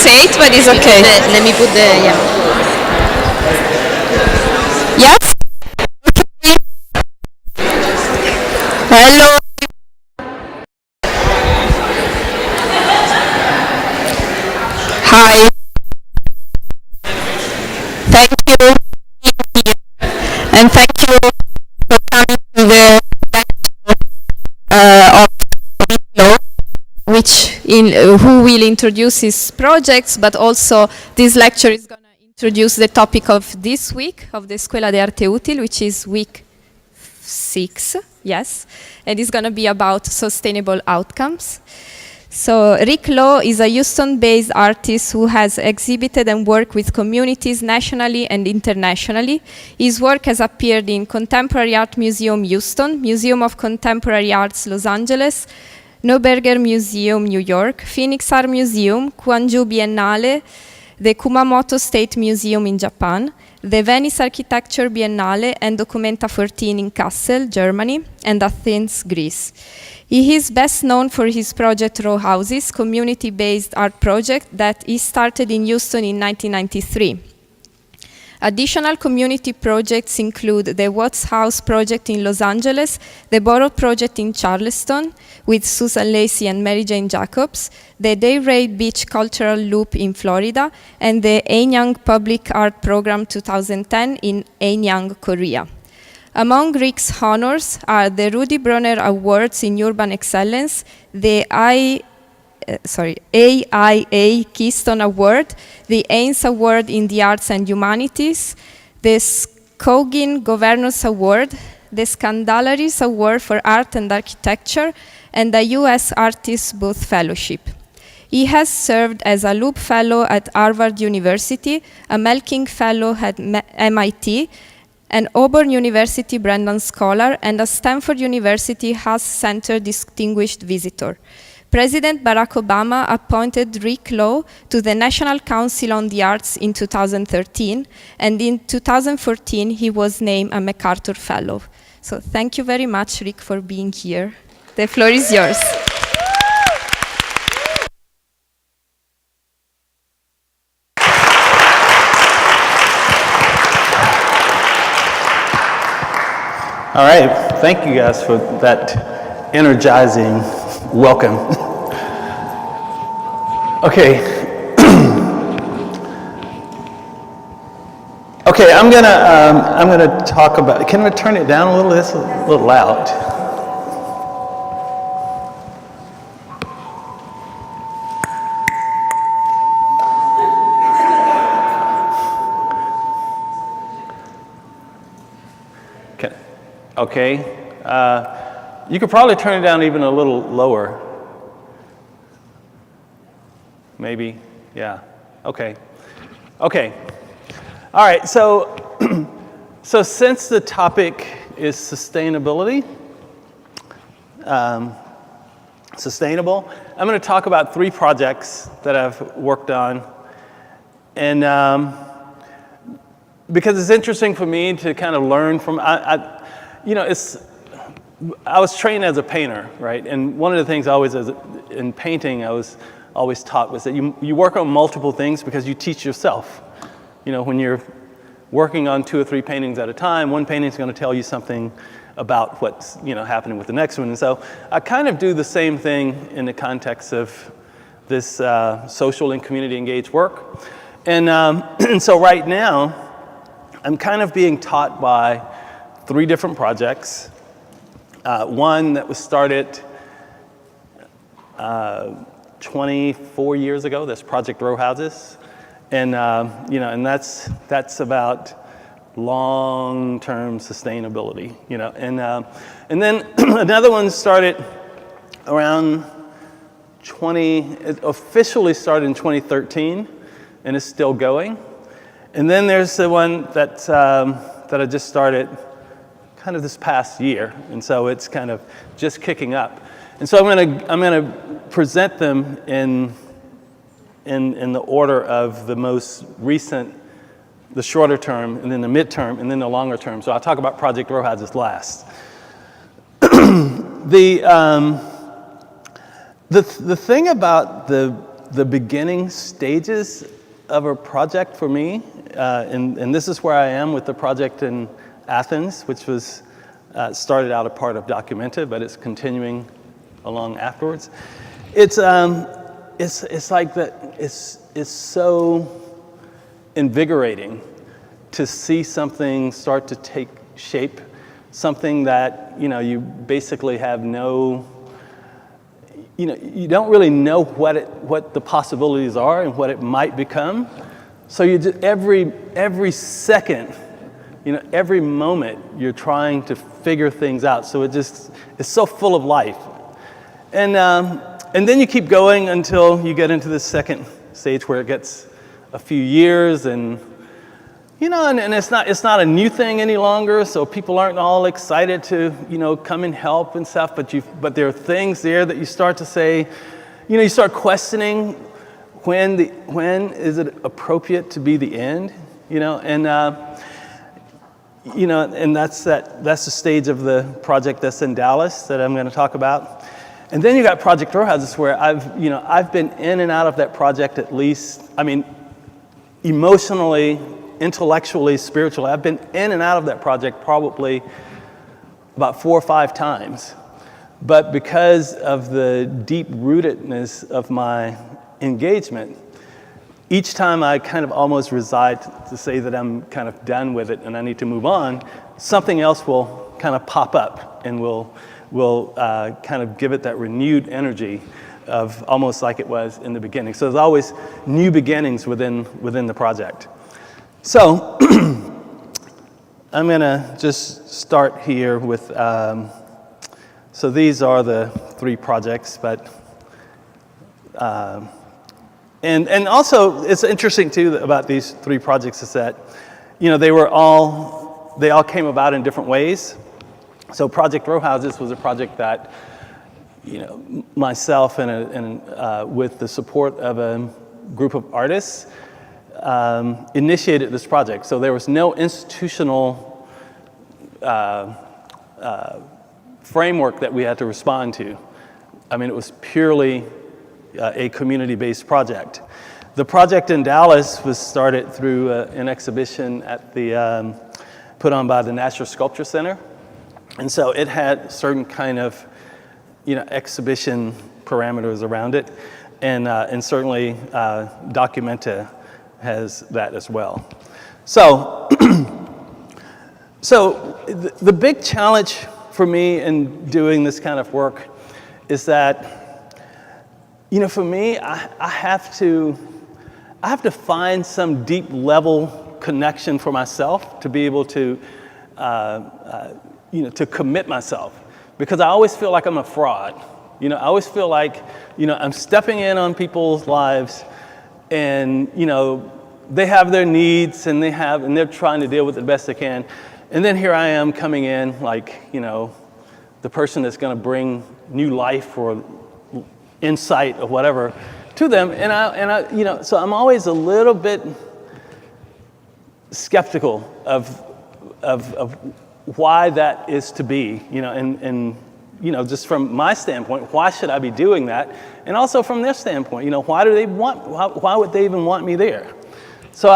hesitate, but it's okay. Let me put the, yeah. Yes? Hello. Hi. Thank you for being here. And thank you for coming to the lecture of Lowe, who will introduce his projects, but also this lecture is going to introduce the topic of this week of the ESCUELA de Arte Útil, which is week 6, yes, and it's going to be about sustainable outcomes. So Rick Lowe is a Houston-based artist who has exhibited and worked with communities nationally and internationally. His work has appeared in Contemporary Art Museum Houston, Museum of Contemporary Arts Los Angeles, Neuberger Museum New York, Phoenix Art Museum, Gwangju Biennale, the Kumamoto State Museum in Japan, the Venice Architecture Biennale and Documenta 14 in Kassel, Germany, and Athens, Greece. He is best known for his project Row Houses, community-based art project that he started in Houston in 1993. Additional community projects include the Watts House project in Los Angeles, the Borough project in Charleston with Susan Lacey and Mary Jane Jacobs, the Dayrey Beach Cultural Loop in Florida, and the Anyang Public Art Program 2010 in Anyang, Korea. Among Rick's honors are the Rudy Bronner Awards in Urban Excellence, the AIA Keystone Award, the Ains Award in the Arts and Humanities, the Skogin Governors Award, the Scandalaris Award for Art and Architecture, and the U.S. Artists Booth Fellowship. He has served as a Loeb Fellow at Harvard University, a Melking Fellow at MIT, an Auburn University Brennan Scholar, and a Stanford University Haas Center Distinguished Visitor. President Barack Obama appointed Rick Lowe to the National Council on the Arts in 2013, and in 2014 he was named a MacArthur Fellow. So thank you very much, Rick, for being here. The floor is yours. All right, thank you guys for that energizing welcome. Okay. Okay, I'm gonna talk about. Can I turn it down a little? It's a little loud. Okay, you could probably turn it down even a little lower. Maybe, yeah, okay. Okay, all right, so, so since the topic is sustainability, sustainable, I'm gonna talk about 3 projects that I've worked on. And because it's interesting for me to kind of learn from, you know, I was trained as a painter, right? And one of the things in painting I was always taught was that you work on multiple things because you teach yourself. You know, when you're working on 2 or 3 paintings at a time, one painting is going to tell you something about what's, you know, happening with the next one. And so I kind of do the same thing in the context of this social and community engaged work. And, and so right now, I'm kind of being taught by 3 different projects. One that was started 24 years ago, that's Project Row Houses. And, you know, and that's about long-term sustainability, you know. And then another one started around it officially started in 2013, and it's still going. And then there's the one that I just started kind of this past year, and so it's kind of just kicking up. And so I'm gonna present them in the order of the most recent, the shorter term, and then the midterm, and then the longer term. So I'll talk about Project Row Houses last. The thing about the the beginning stages of a project for me, and this is where I am with the project in Athens, which was started out a part of Documenta, but it's continuing along afterwards. It's like that. It's so invigorating to see something start to take shape, something that you basically have no. You don't really know what the possibilities are and what it might become. So you just, every second, every moment, you're trying to figure things out. So it's so full of life. And then you keep going until you get into the second stage where it gets a few years and it's not a new thing any longer, so people aren't all excited to, come and help and stuff, but there are things there that you start to say, you start questioning when is it appropriate to be the end, and that's the stage of the project that's in Dallas that I'm going to talk about. And then you got Project Row Houses, where I've been in and out of that project at least, emotionally, intellectually, spiritually. I've been in and out of that project probably about 4 or 5 times. But because of the deep rootedness of my engagement, each time I kind of almost reside to say that I'm kind of done with it and I need to move on, something else will kind of pop up and will kind of give it that renewed energy of almost like it was in the beginning. So there's always new beginnings within the project. So I'm going to just start here with, so these are the 3 projects, but, and also it's interesting too about these 3 projects is that, they all came about in different ways. So Project Row Houses was a project that, myself and with the support of a group of artists, initiated this project. So there was no institutional framework that we had to respond to. It was purely a community-based project. The project in Dallas was started through an exhibition at the put on by the National Sculpture Center, and so it had certain kind of exhibition parameters around it, and certainly Documenta has that as well. So, the big challenge for me in doing this kind of work is that, for me, I have to find some deep level connection for myself to be able to, to commit myself, because I always feel like I'm a fraud. I always feel like, I'm stepping in on people's lives. And they have their needs, and they're trying to deal with it the best they can. And then here I am coming in like the person that's going to bring new life or insight or whatever to them. And I so I'm always a little bit skeptical of why that is to be. And just from my standpoint, why should I be doing that? And also from their standpoint, why would they even want me there? So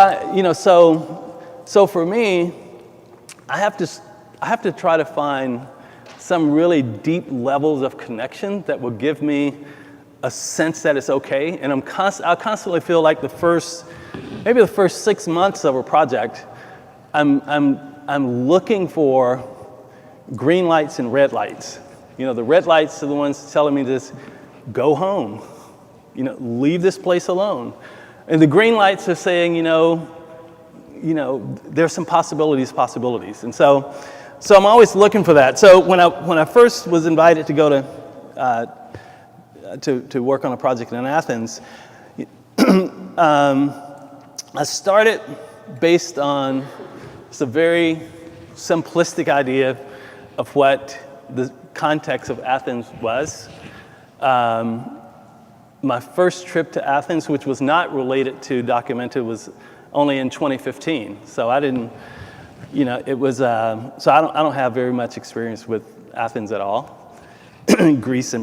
so for me, I have to try to find some really deep levels of connection that will give me a sense that it's okay. And I constantly feel like maybe the first 6 months of a project, I'm looking for green lights and red lights. The red lights are the ones telling me to go home, leave this place alone. And the green lights are saying, there's some possibilities. And so I'm always looking for that. So when I first was invited to go to work on a project in Athens, I started based on just a very simplistic idea of what the context of Athens was. My first trip to Athens, which was not related to Documenta, was only in 2015. So I didn't, it was, so I don't have very much experience with Athens at all, Greece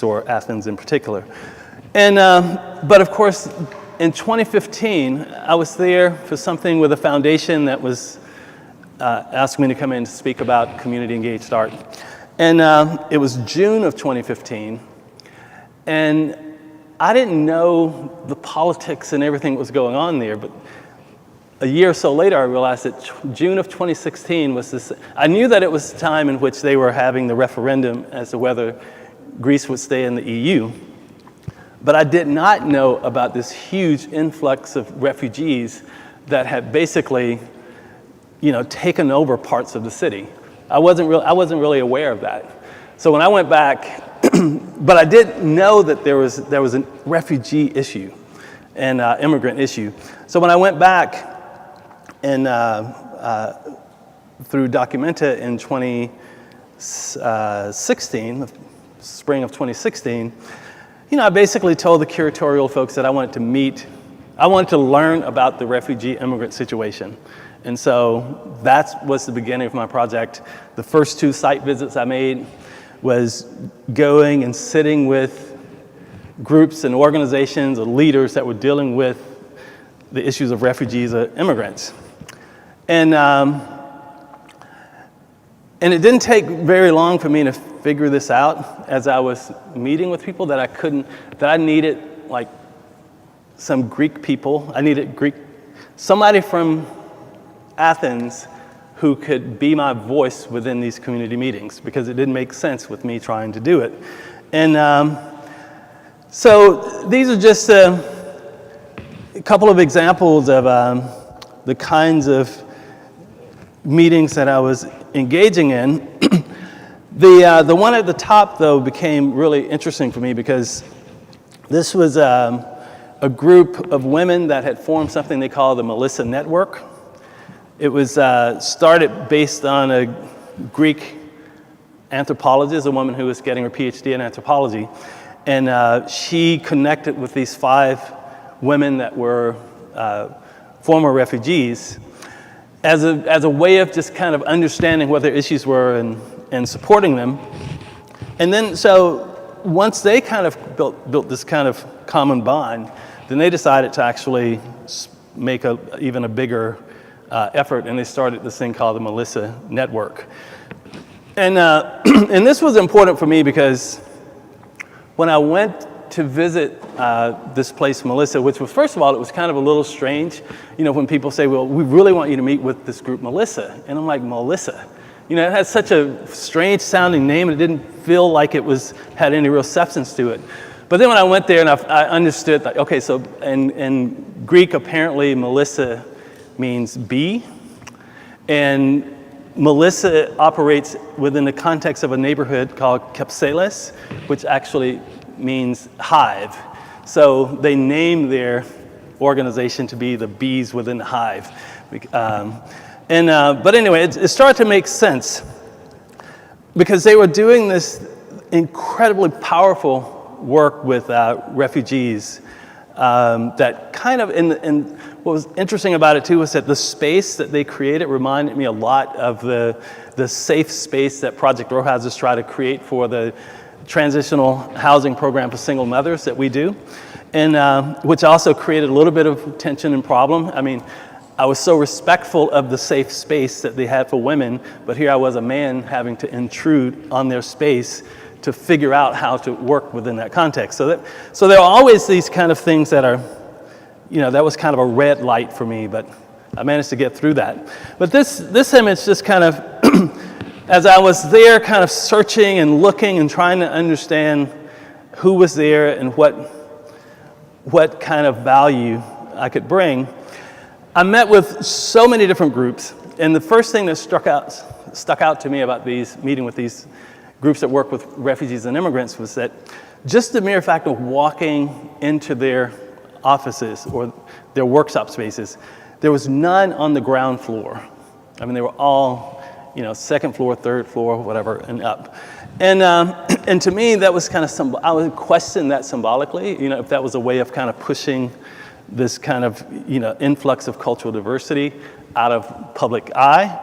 or Athens in particular. And, but of course, in 2015, I was there for something with a foundation that was asking me to come in to speak about community engaged art. And it was June of 2015, and I didn't know the politics and everything that was going on there, but a year or so later, I realized that June of 2016 was this. I knew that it was the time in which they were having the referendum as to whether Greece would stay in the EU. But I did not know about this huge influx of refugees that had basically, taken over parts of the city. I wasn't really aware of that. So when I went back, but I did know that there was a refugee issue and immigrant issue. So when I went back and through Documenta in 2016, the spring of 2016, I basically told the curatorial folks that I wanted to learn about the refugee immigrant situation. And so that was the beginning of my project. The first 2 site visits I made was going and sitting with groups and organizations or leaders that were dealing with the issues of refugees or immigrants. And it didn't take very long for me to figure this out as I was meeting with people that I needed like some Greek people. I needed somebody from Athens who could be my voice within these community meetings, because it didn't make sense with me trying to do it. And so these are just a couple of examples of the kinds of meetings that I was engaging in. The one at the top, though, became really interesting for me because this was a group of women that had formed something they call the Melissa Network. It was started based on a Greek anthropologist, a woman who was getting her PhD in anthropology, and she connected with these 5 women that were former refugees as a way of just kind of understanding what their issues were and supporting them. And then, so once they kind of built this kind of common bond, then they decided to actually make even a bigger effort, and they started this thing called the Melissa Network. And and this was important for me because when I went to visit this place, Melissa, which was, first of all, it was kind of a little strange, when people say, well, we really want you to meet with this group, Melissa. And I'm like, Melissa? It has such a strange sounding name, and it didn't feel like it had any real substance to it. But then when I went there and I understood that, okay, so in Greek, apparently Melissa means bee, and Melissa operates within the context of a neighborhood called Kypselis, which actually means hive. So they named their organization to be the bees within the hive. But anyway, it started to make sense because they were doing this incredibly powerful work with refugees that kind of, and what was interesting about it too was that the space that they created reminded me a lot of the safe space that Project Row Houses try to create for the transitional housing program for single mothers that we do, and which also created a little bit of tension and problem. I mean, I was so respectful of the safe space that they had for women, but here I was, a man, having to intrude on their space to figure out how to work within that context. So there are always these kind of things that are, that was kind of a red light for me, but I managed to get through that. But this image just kind of, as I was there kind of searching and looking and trying to understand who was there and what kind of value I could bring, I met with so many different groups. And the first thing that stuck out to me about meeting with these groups that work with refugees and immigrants was that just the mere fact of walking into their offices or their workshop spaces, there was none on the ground floor. I mean, they were all, second floor, third floor, whatever, and up. And to me, that was kind of, I would question that symbolically, if that was a way of kind of pushing this kind of, influx of cultural diversity out of public eye.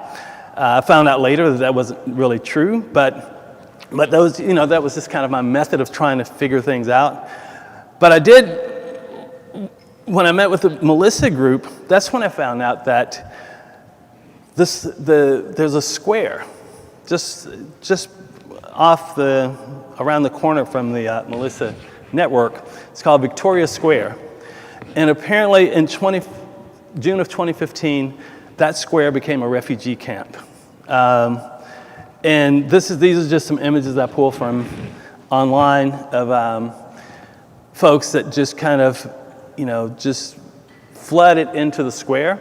I found out later that wasn't really true, but those, that was just kind of my method of trying to figure things out. But I did, when I met with the Melissa group, that's when I found out that there's a square just off around the corner from the Melissa network. It's called Victoria Square. And apparently in June of 2015, that square became a refugee camp. And these are just some images I pulled from online of folks that just kind of, just flooded into the square.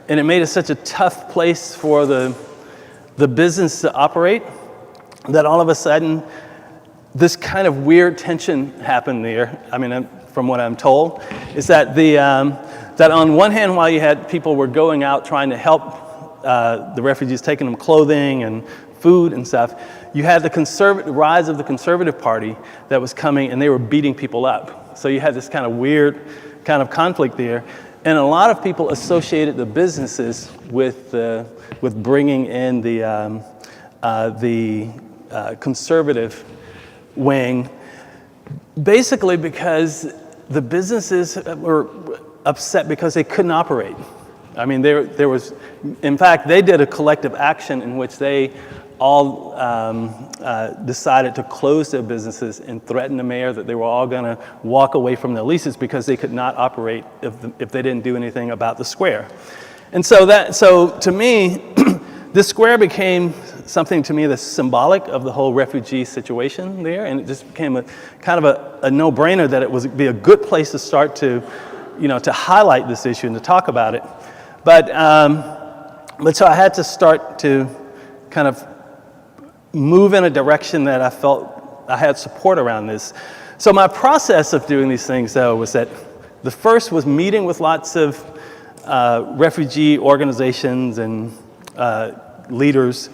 And it made it such a tough place for the business to operate that all of a sudden, this kind of weird tension happened there. I mean, from what I'm told, is that that on one hand, while you had people were going out trying to help the refugees, taking them clothing and food and stuff, you had the rise of the Conservative Party that was coming, and they were beating people up. So you had this kind of weird kind of conflict there, and a lot of people associated the businesses with bringing in the conservative wing, basically because the businesses were upset because they couldn't operate. I mean, there was, in fact, they did a collective action in which they all decided to close their businesses and threaten the mayor that they were all going to walk away from their leases because they could not operate if they didn't do anything about the square. And so to me, this square became something to me that's symbolic of the whole refugee situation there, and it just became a kind of a no-brainer that it would be a good place to start to highlight this issue and to talk about it. But so I had to start to kind of move in a direction that I felt I had support around this. So my process of doing these things, though, was that the first was meeting with lots of refugee organizations and leaders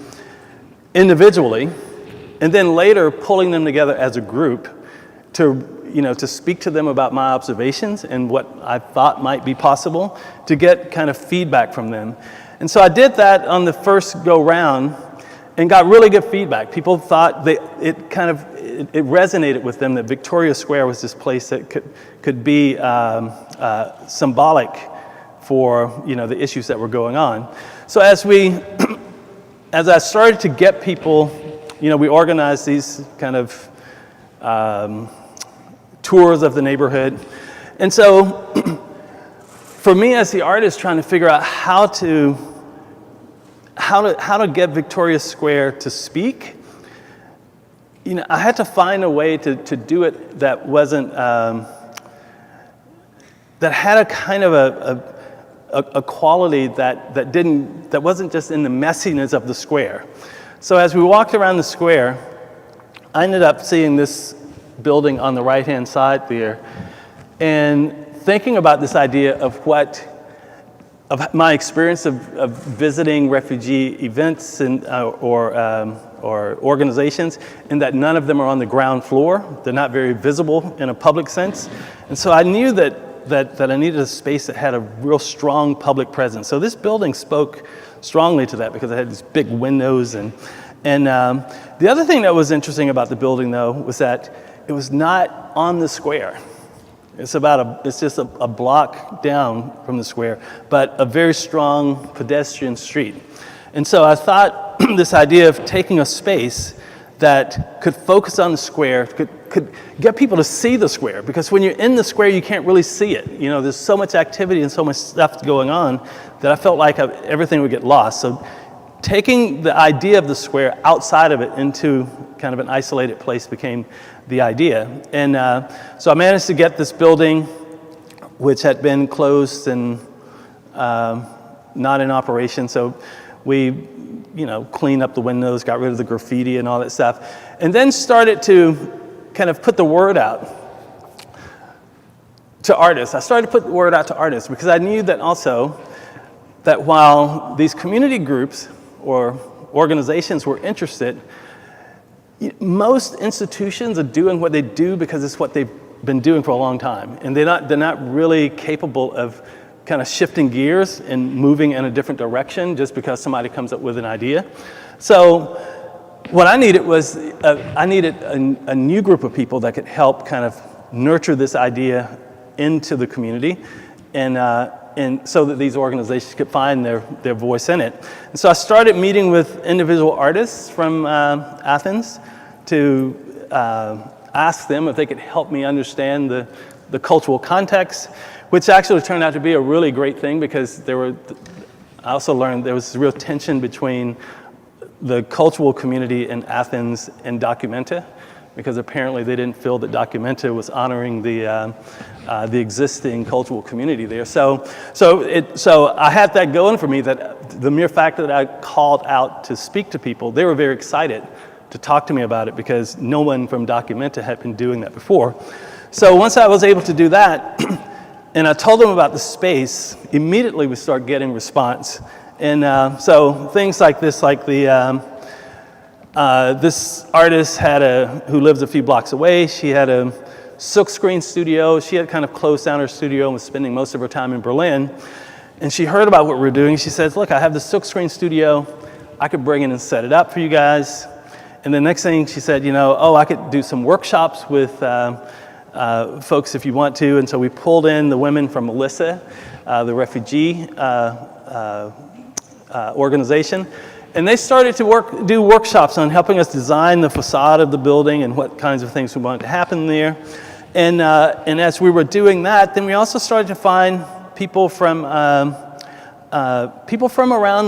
individually, and then later pulling them together as a group to speak to them about my observations and what I thought might be possible, to get kind of feedback from them. And so I did that on the first go round and got really good feedback. People thought it resonated with them that Victoria Square was this place that could be symbolic for the issues that were going on. So as I started to get people, we organized these kind of tours of the neighborhood. And so for me as the artist, trying to figure out how to get Victoria Square to speak, I had to find a way to do it that wasn't, that had a kind of a quality that wasn't just in the messiness of the square. So as we walked around the square, I ended up seeing this building on the right-hand side there, and thinking about this idea of my experience of visiting refugee events and or organizations, and that none of them are on the ground floor. They're not very visible in a public sense, and so I knew that I needed a space that had a real strong public presence. So this building spoke strongly to that because it had these big windows. And the other thing that was interesting about the building, though, was that it was not on the square. It's just a block down from the square, but a very strong pedestrian street. And so I thought this idea of taking a space that could focus on the square, could get people to see the square, because when you're in the square, you can't really see it. There's so much activity and so much stuff going on that I felt like everything would get lost. So taking the idea of the square outside of it into kind of an isolated place became the idea. And so I managed to get this building, which had been closed and not in operation. So we cleaned up the windows, got rid of the graffiti and all that stuff, and then started to kind of put the word out to artists. I started to put the word out to artists because I knew that also that while these community groups or organizations were interested, most institutions are doing what they do because it's what they've been doing for a long time, and they're not really capable of kind of shifting gears and moving in a different direction just because somebody comes up with an idea. So what I needed was a new group of people that could help kind of nurture this idea into the community, and so that these organizations could find their voice in it. And so I started meeting with individual artists from Athens to ask them if they could help me understand the cultural context, which actually turned out to be a really great thing, because I also learned there was real tension between the cultural community in Athens and Documenta, because apparently they didn't feel that Documenta was honoring the existing cultural community there. So I had that going for me, that the mere fact that I called out to speak to people, they were very excited to talk to me about it, because no one from Documenta had been doing that before. So once I was able to do that, and I told them about the space, immediately we started getting response. And so things like this, like this artist who lives a few blocks away, she had a silkscreen studio. She had kind of closed down her studio and was spending most of her time in Berlin. And she heard about what we were doing. She says, look, I have the silkscreen studio. I could bring it and set it up for you guys. And the next thing she said, I could do some workshops with folks if you want to. And so we pulled in the women from Melissa, the refugee organization, and they started to do workshops on helping us design the facade of the building and what kinds of things we wanted to happen there. And as we were doing that, then we also started to find people from around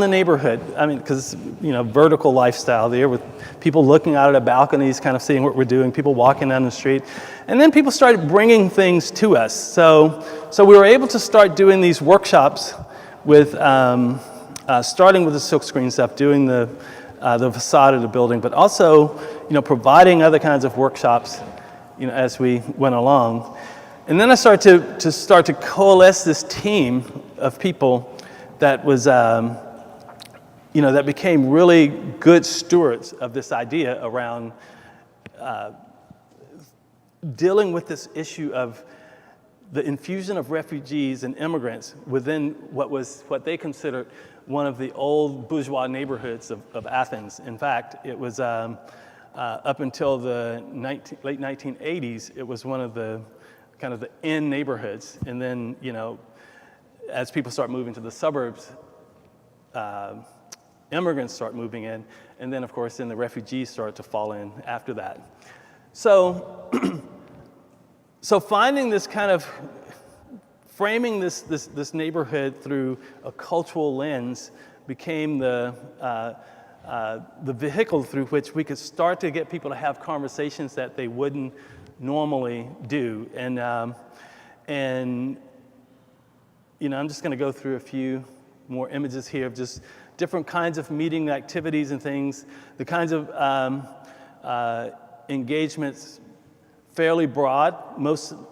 the neighborhood. I mean, because vertical lifestyle there, with people looking out at the balconies, kind of seeing what we're doing, people walking down the street. And then people started bringing things to us. So we were able to start doing these workshops with, starting with the silkscreen stuff, doing the facade of the building, but also, providing other kinds of workshops, as we went along. And then I started to coalesce this team of people that was, that became really good stewards of this idea around dealing with this issue of the infusion of refugees and immigrants within what they considered one of the old bourgeois neighborhoods of Athens. In fact, it was up until the late 1980s, it was one of the kind of the in neighborhoods. And then, as people start moving to the suburbs, immigrants start moving in, and then of course, then the refugees start to fall in after that. So, so finding this kind of, framing this neighborhood through a cultural lens became the vehicle through which we could start to get people to have conversations that they wouldn't normally do. And I'm just going to go through a few more images here of just different kinds of meeting activities and things, the kinds of engagements, fairly broad.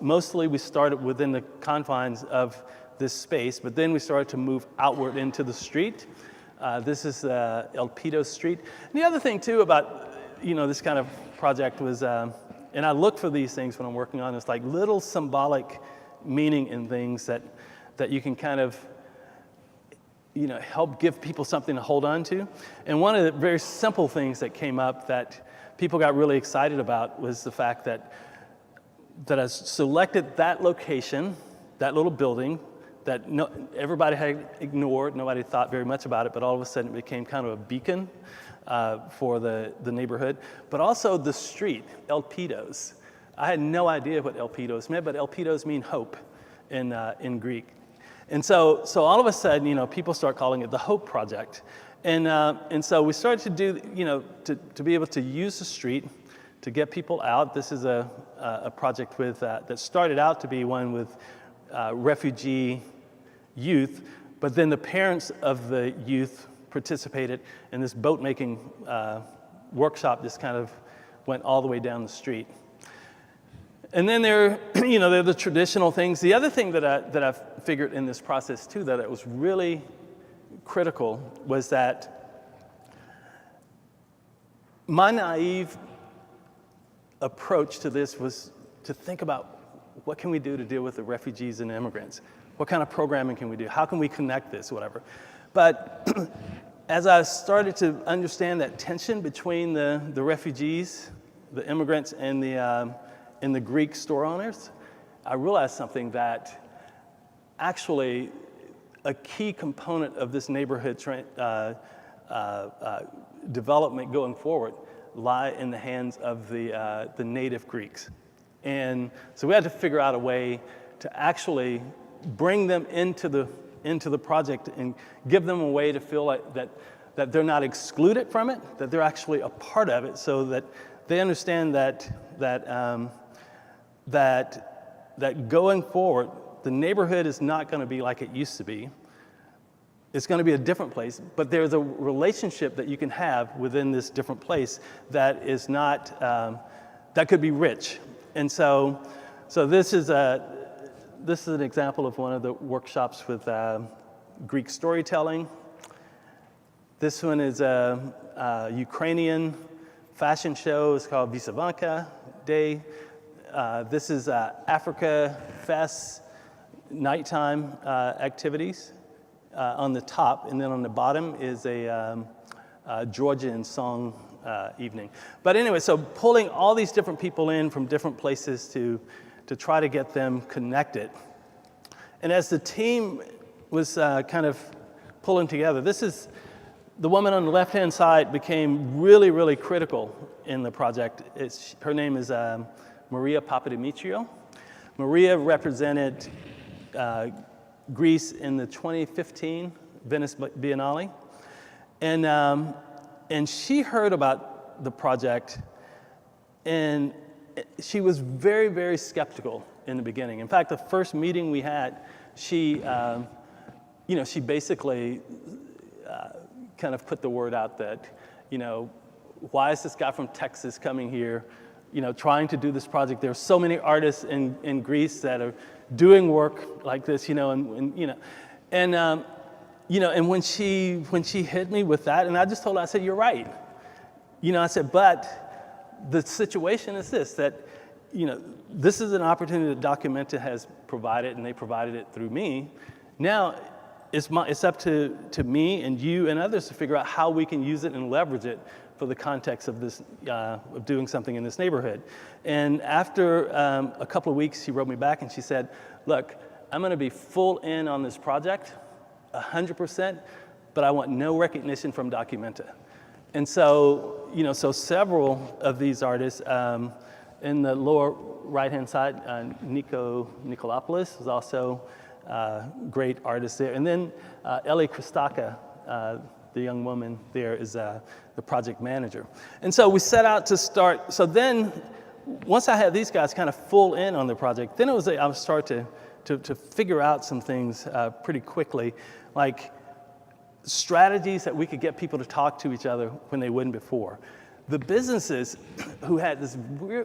Mostly we started within the confines of this space, but then we started to move outward into the street. This is El Pito Street. And the other thing too about this kind of project was, and I look for these things when I'm working on, it's like little symbolic meaning in things that you can kind of help give people something to hold on to. And one of the very simple things that came up that people got really excited about was the fact that I selected that location, that little building, that everybody had ignored, nobody thought very much about it, but all of a sudden it became kind of a beacon for the neighborhood. But also the street, El Pitos. I had no idea what El Pitos meant, but El Pitos mean hope in Greek. And so all of a sudden, people start calling it the Hope Project. And so we started to do, to be able to use the street to get people out. This is a project with that started out to be one with refugee youth, but then the parents of the youth participated in this boat making workshop. Just kind of went all the way down the street. And then there are the traditional things. The other thing that I figured in this process too, that it was really critical, was that my naive approach to this was to think about what can we do to deal with the refugees and immigrants? What kind of programming can we do? How can we connect this, whatever? But as I started to understand that tension between the refugees, the immigrants, and in the Greek store owners, I realized something, that actually a key component of this neighborhood development going forward lie in the hands of the native Greeks. And so we had to figure out a way to actually bring them into the project and give them a way to feel like that they're not excluded from it, that they're actually a part of it, so that they understand that going forward, the neighborhood is not going to be like it used to be. It's going to be a different place, but there's a relationship that you can have within this different place that is not, that could be rich. And so this is an example of one of the workshops with Greek storytelling. This one is a Ukrainian fashion show. It's called Visavanka Day. This is Africa Fest nighttime activities on the top, and then on the bottom is a Georgian song evening. But anyway, so pulling all these different people in from different places to try to get them connected. And as the team was kind of pulling together, this is the woman on the left-hand side became really, really critical in the project. Her name is Maria Papadimitriou. Maria represented Greece in the 2015 Venice Biennale. And she heard about the project, and she was very, very skeptical in the beginning. In fact, the first meeting we had, she basically kind of put the word out that, why is this guy from Texas coming here, trying to do this project? There are so many artists in Greece that are doing work like this, and when she hit me with that, and I just told her, I said, you're right. I said, but the situation is this, that, this is an opportunity that Documenta has provided, and they provided it through me. Now, it's up to me and you and others to figure out how we can use it and leverage it for the context of this, of doing something in this neighborhood. And after a couple of weeks, she wrote me back and she said, look, I'm gonna be full in on this project, 100%, but I want no recognition from Documenta. And so, so several of these artists, in the lower right-hand side, Nico Nikolopoulos was also a great artist there. And then Ellie Christaka, the young woman there, is the project manager. And so we set out to start. So then, once I had these guys kind of full in on the project, then I would start to figure out some things pretty quickly, like strategies that we could get people to talk to each other when they wouldn't before. The businesses who had this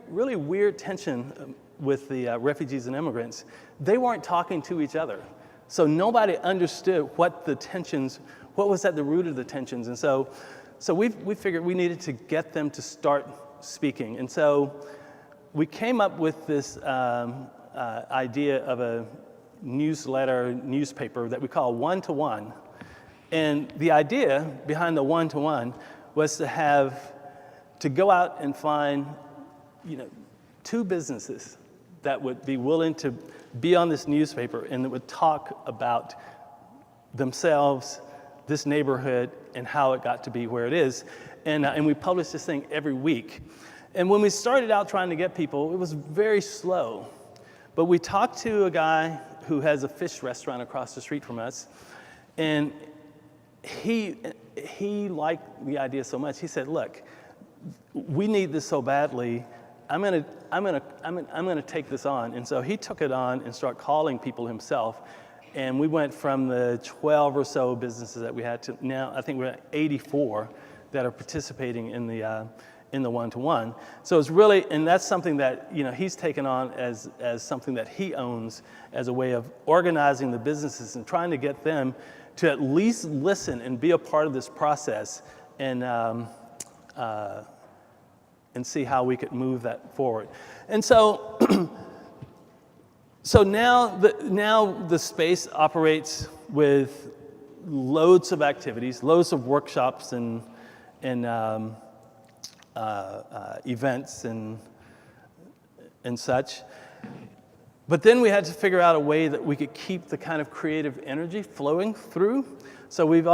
really weird tension with the refugees and immigrants, they weren't talking to each other. So nobody understood what was at the root of the tensions. And so we figured we needed to get them to start speaking. And so we came up with this idea of a newspaper that we call One-to-One. And the idea behind the One-to-One was to go out and find, two businesses that would be willing to be on this newspaper and that would talk about themselves, this neighborhood, and how it got to be where it is. And we published this thing every week. And when we started out trying to get people, it was very slow. But we talked to a guy who has a fish restaurant across the street from us, and he liked the idea so much. He said, look, we need this so badly. I'm gonna take this on. And so he took it on and started calling people himself. And we went from the 12 or so businesses that we had to now, I think we're at 84 that are participating in the One-to-One. So it's really, and that's something that he's taken on as something that he owns as a way of organizing the businesses and trying to get them to at least listen and be a part of this process and see how we could move that forward. And so, so now the space operates with loads of activities, loads of workshops and events and such. But then we had to figure out a way that we could keep the kind of creative energy flowing through. So we've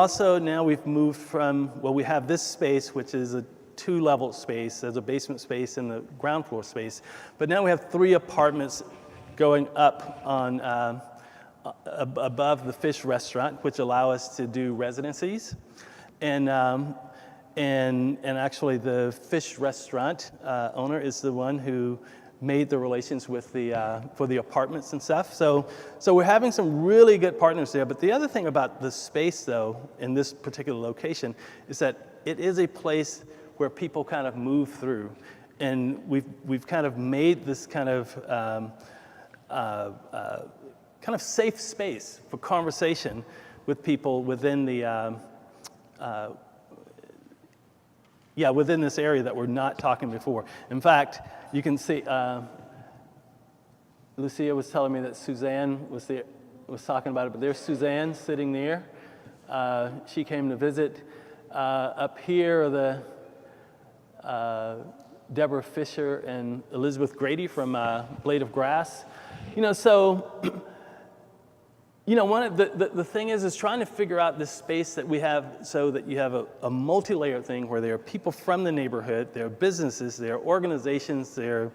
moved from, well, we have this space, which is a 2-level space. There's a basement space and the ground floor space. But now we have 3 apartments going up on above the fish restaurant, which allow us to do residencies. And actually the fish restaurant owner is the one who made the relations with for the apartments and stuff. So we're having some really good partners there. But the other thing about the space, though, in this particular location, is that it is a place where people kind of move through. And we've kind of made this kind of safe space for conversation with people within the within this area that we're not talking before. In fact, you can see, Lucia was telling me that Suzanne was talking about it, but there's Suzanne sitting there. She came to visit. Up here are the Deborah Fisher and Elizabeth Grady from Blade of Grass. One of the thing is trying to figure out this space that we have so that you have a multi-layered thing where there are people from the neighborhood, there are businesses, there are organizations, there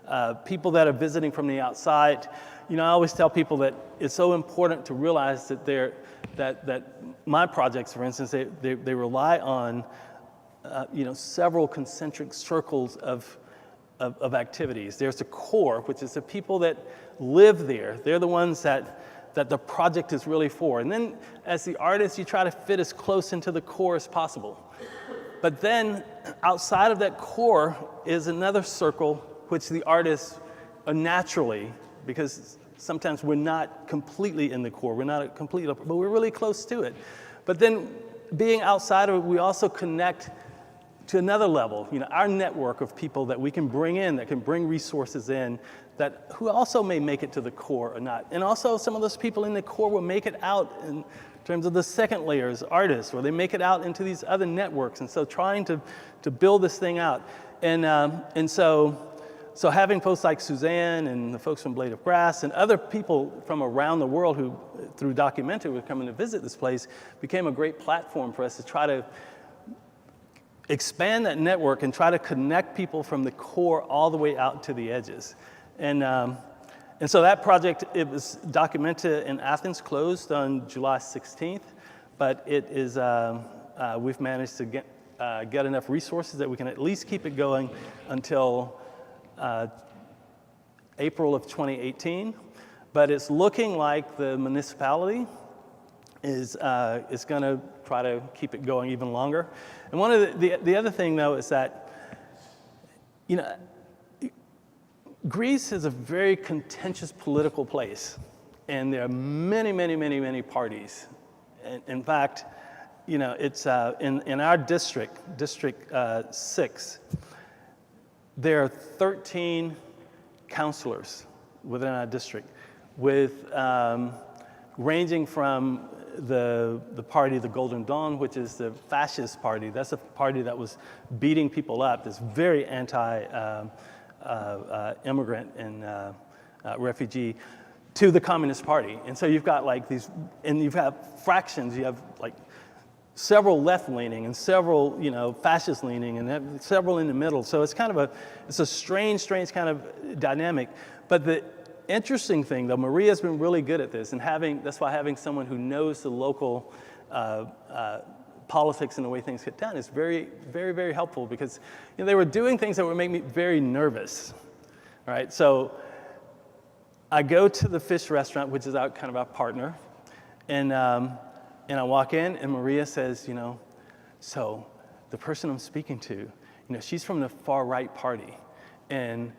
are people that are visiting from the outside. I always tell people that it's so important to realize that that my projects, for instance, they rely on several concentric circles of activities. There's the core, which is the people that live there. They're the ones that the project is really for. And then as the artist, you try to fit as close into the core as possible. But then outside of that core is another circle, which the artists are naturally, because sometimes we're not completely in the core, we're not completely, but we're really close to it. But then being outside of it, we also connect to another level, our network of people that we can bring in, that can bring resources in, that who also may make it to the core or not. And also some of those people in the core will make it out in terms of the second layers, artists, or they make it out into these other networks. And so trying to build this thing out. And so having folks like Suzanne and the folks from Blade of Grass and other people from around the world who, through Documentary, were coming to visit this place, became a great platform for us to try to expand that network and try to connect people from the core all the way out to the edges. And so that project, it was documented in Athens, closed on July 16th, but it is, we've managed to get enough resources that we can at least keep it going until April of 2018. But it's looking like the municipality is going to try to keep it going even longer. And one of the other thing, though, is that, Greece is a very contentious political place, and there are many, many, many, many parties. In fact, it's in our district, District 6, there are 13 councilors within our district, with ranging from the party, the Golden Dawn, which is the fascist party. That's a party that was beating people up. It's very anti-immigrant and refugee, to the Communist Party. And so you've got like these, and you've got fractions. You have like several left-leaning and several, fascist-leaning, and several in the middle. So it's kind of it's a strange kind of dynamic. But the interesting thing, though, Maria's been really good at this, and that's why having someone who knows the local politics and the way things get done is very, very, very helpful, because they were doing things that would make me very nervous. Right? So I go to the fish restaurant, which is kind of our partner, and I walk in, and Maria says, so the person I'm speaking to, she's from the far right party, and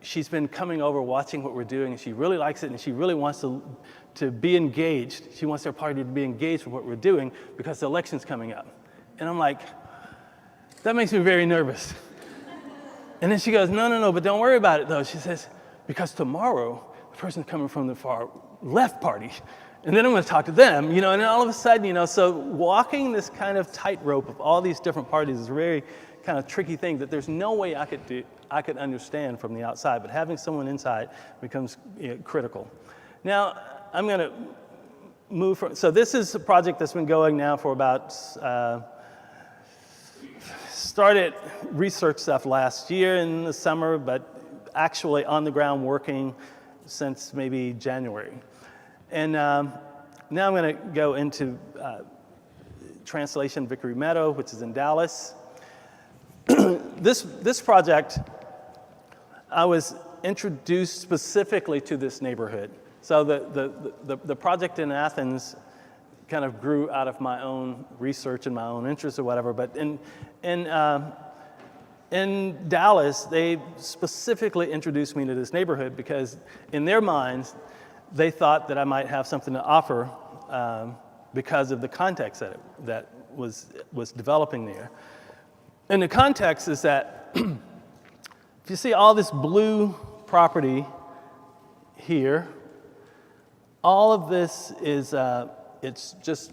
she's been coming over, watching what we're doing, and she really likes it, and she really wants to be engaged. She wants her party to be engaged with what we're doing because the election's coming up. And I'm like, that makes me very nervous. And then she goes, no, but don't worry about it, though. She says, because tomorrow, the person's coming from the far left party, and then I'm going to talk to them, and then all of a sudden, so walking this kind of tightrope of all these different parties is very kind of tricky thing that there's no way I could understand from the outside, but having someone inside becomes critical. Now, I'm going to move from, so this is a project that's been going now for about, started research stuff last year in the summer, but actually on the ground working since maybe January. And now I'm going to go into Translation Vickery Meadow, which is in Dallas. This project, I was introduced specifically to this neighborhood. So the project in Athens kind of grew out of my own research and my own interest or whatever. But in Dallas, they specifically introduced me to this neighborhood because in their minds, they thought that I might have something to offer because of the context that was developing there. And the context is that if you see all this blue property here, all of this is, it's just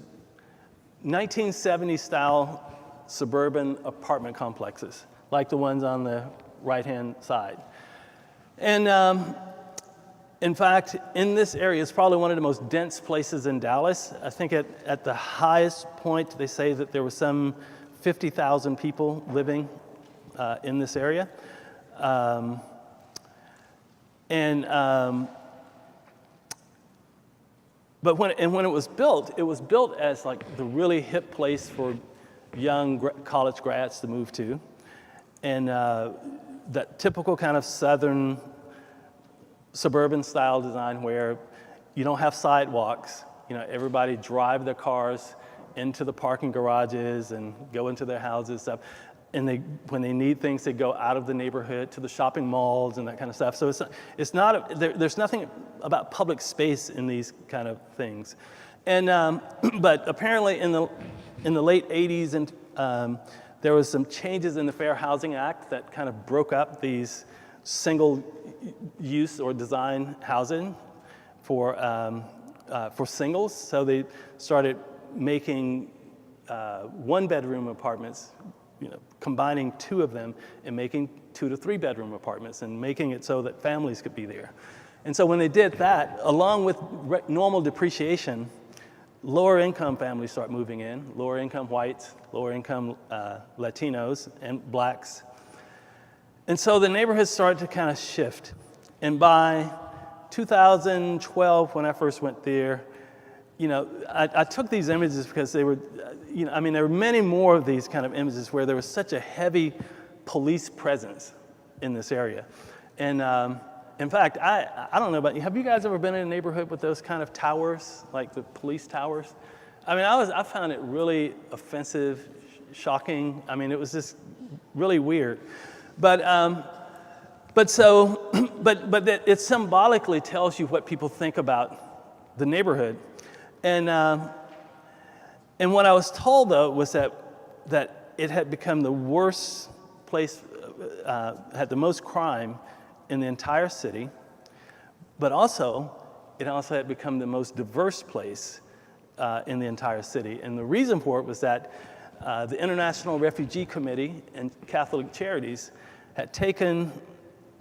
1970s style suburban apartment complexes, like the ones on the right-hand side. And in fact, in this area, it's probably one of the most dense places in Dallas. I think at the highest point, they say that there was some 50,000 people living in this area. But when it was built as like the really hip place for young college grads to move to. And that typical kind of southern suburban style design where you don't have sidewalks. Everybody drive their cars into the parking garages and go into their houses stuff. And when they need things, they go out of the neighborhood to the shopping malls and that kind of stuff. So there's nothing about public space in these kind of things. And but apparently in the late 80s and there was some changes in the Fair Housing Act that kind of broke up these single use or design housing for singles. So they started making one-bedroom apartments, combining two of them and making 2 to 3 bedroom apartments and making it so that families could be there. And so when they did that, along with normal depreciation, lower income families start moving in, lower income whites, lower income Latinos and blacks. And so the neighborhood started to kind of shift. And by 2012, when I first went there, I took these images because they were, there were many more of these kind of images where there was such a heavy police presence in this area. And in fact, I don't know about you, have you guys ever been in a neighborhood with those kind of towers, like the police towers? I found it really offensive, shocking. It was just really weird. But it symbolically tells you what people think about the neighborhood. And what I was told, though, was that it had become the worst place, had the most crime in the entire city, but it also had become the most diverse place in the entire city. And the reason for it was that the International Refugee Committee and Catholic Charities had taken,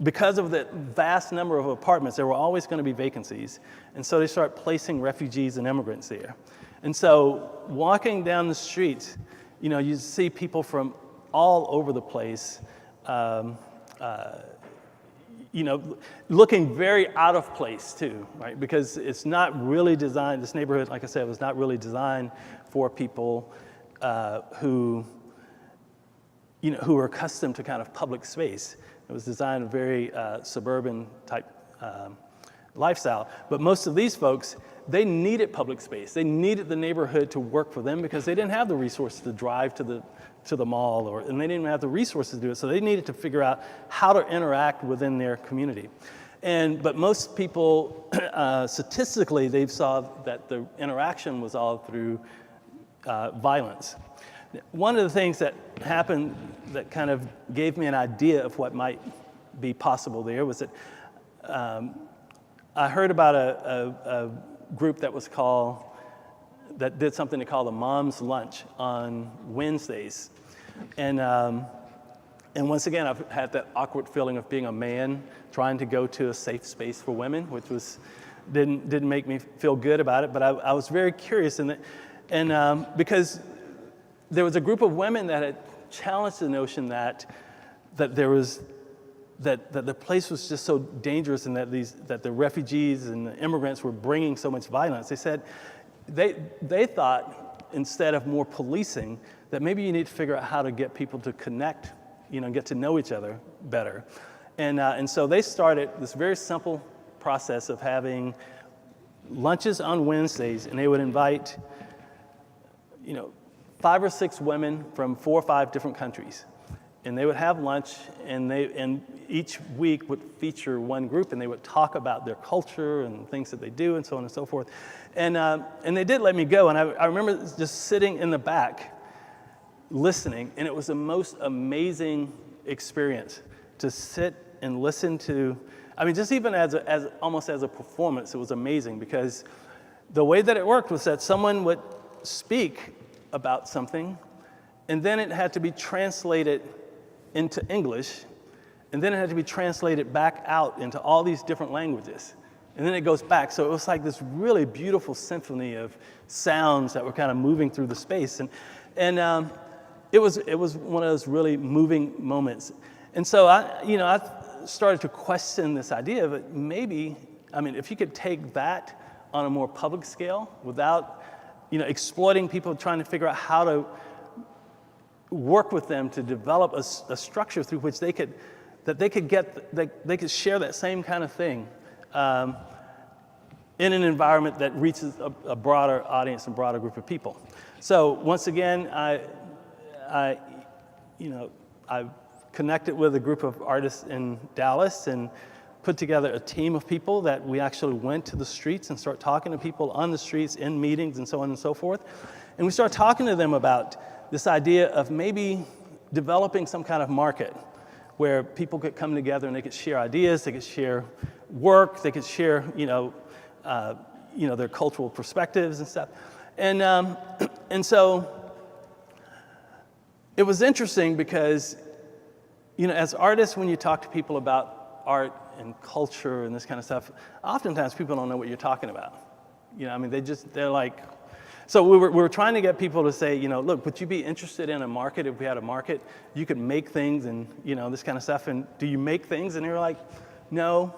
because of the vast number of apartments, there were always going to be vacancies. And so they started placing refugees and immigrants there. And so walking down the street, you see people from all over the place, looking very out of place too, right? Because it's not really designed, this neighborhood, like I said, was not really designed for people who are accustomed to kind of public space. It was designed a very suburban type lifestyle. But most of these folks, they needed public space. They needed the neighborhood to work for them because they didn't have the resources to drive to the mall, and they didn't have the resources to do it. So they needed to figure out how to interact within their community. But most people, statistically, they saw that the interaction was all through violence. One of the things that happened that kind of gave me an idea of what might be possible there was that I heard about a group that did something they call the Mom's Lunch on Wednesdays. And And once again, I've had that awkward feeling of being a man trying to go to a safe space for women, which didn't make me feel good about it. But I was very curious, because there was a group of women that had challenged the notion that the place was just so dangerous, and that the refugees and the immigrants were bringing so much violence. They said they thought, instead of more policing, that maybe you need to figure out how to get people to connect, get to know each other better. And so they started this very simple process of having lunches on Wednesdays, and they would invite 5 or 6 women from 4 or 5 different countries. And they would have lunch, and each week would feature one group, and they would talk about their culture and things that they do and so on and so forth. And they did let me go, and I remember just sitting in the back listening, and it was the most amazing experience to sit and listen to. I mean, just even as almost as a performance, it was amazing, because the way that it worked was that someone would speak about something, and then it had to be translated into English, and then it had to be translated back out into all these different languages, and then it goes back. So it was like this really beautiful symphony of sounds that were kind of moving through the space, and it was one of those really moving moments. And so I started to question this idea of it. Maybe, if you could take that on a more public scale without exploiting people, trying to figure out how to work with them to develop a structure through which they could share that same kind of thing in an environment that reaches a broader audience and broader group of people. So once again, I connected with a group of artists in Dallas and put together a team of people that we actually went to the streets and started talking to people on the streets, in meetings, and so on and so forth. And we started talking to them about this idea of maybe developing some kind of market where people could come together and they could share ideas, they could share work, they could share, their cultural perspectives and stuff. And so it was interesting because, as artists, when you talk to people about art and culture and this kind of stuff, oftentimes people don't know what you're talking about. They're like, so we were trying to get people to say, look, would you be interested in a market? If we had a market, you could make things and, this kind of stuff. And do you make things? And they were like, no.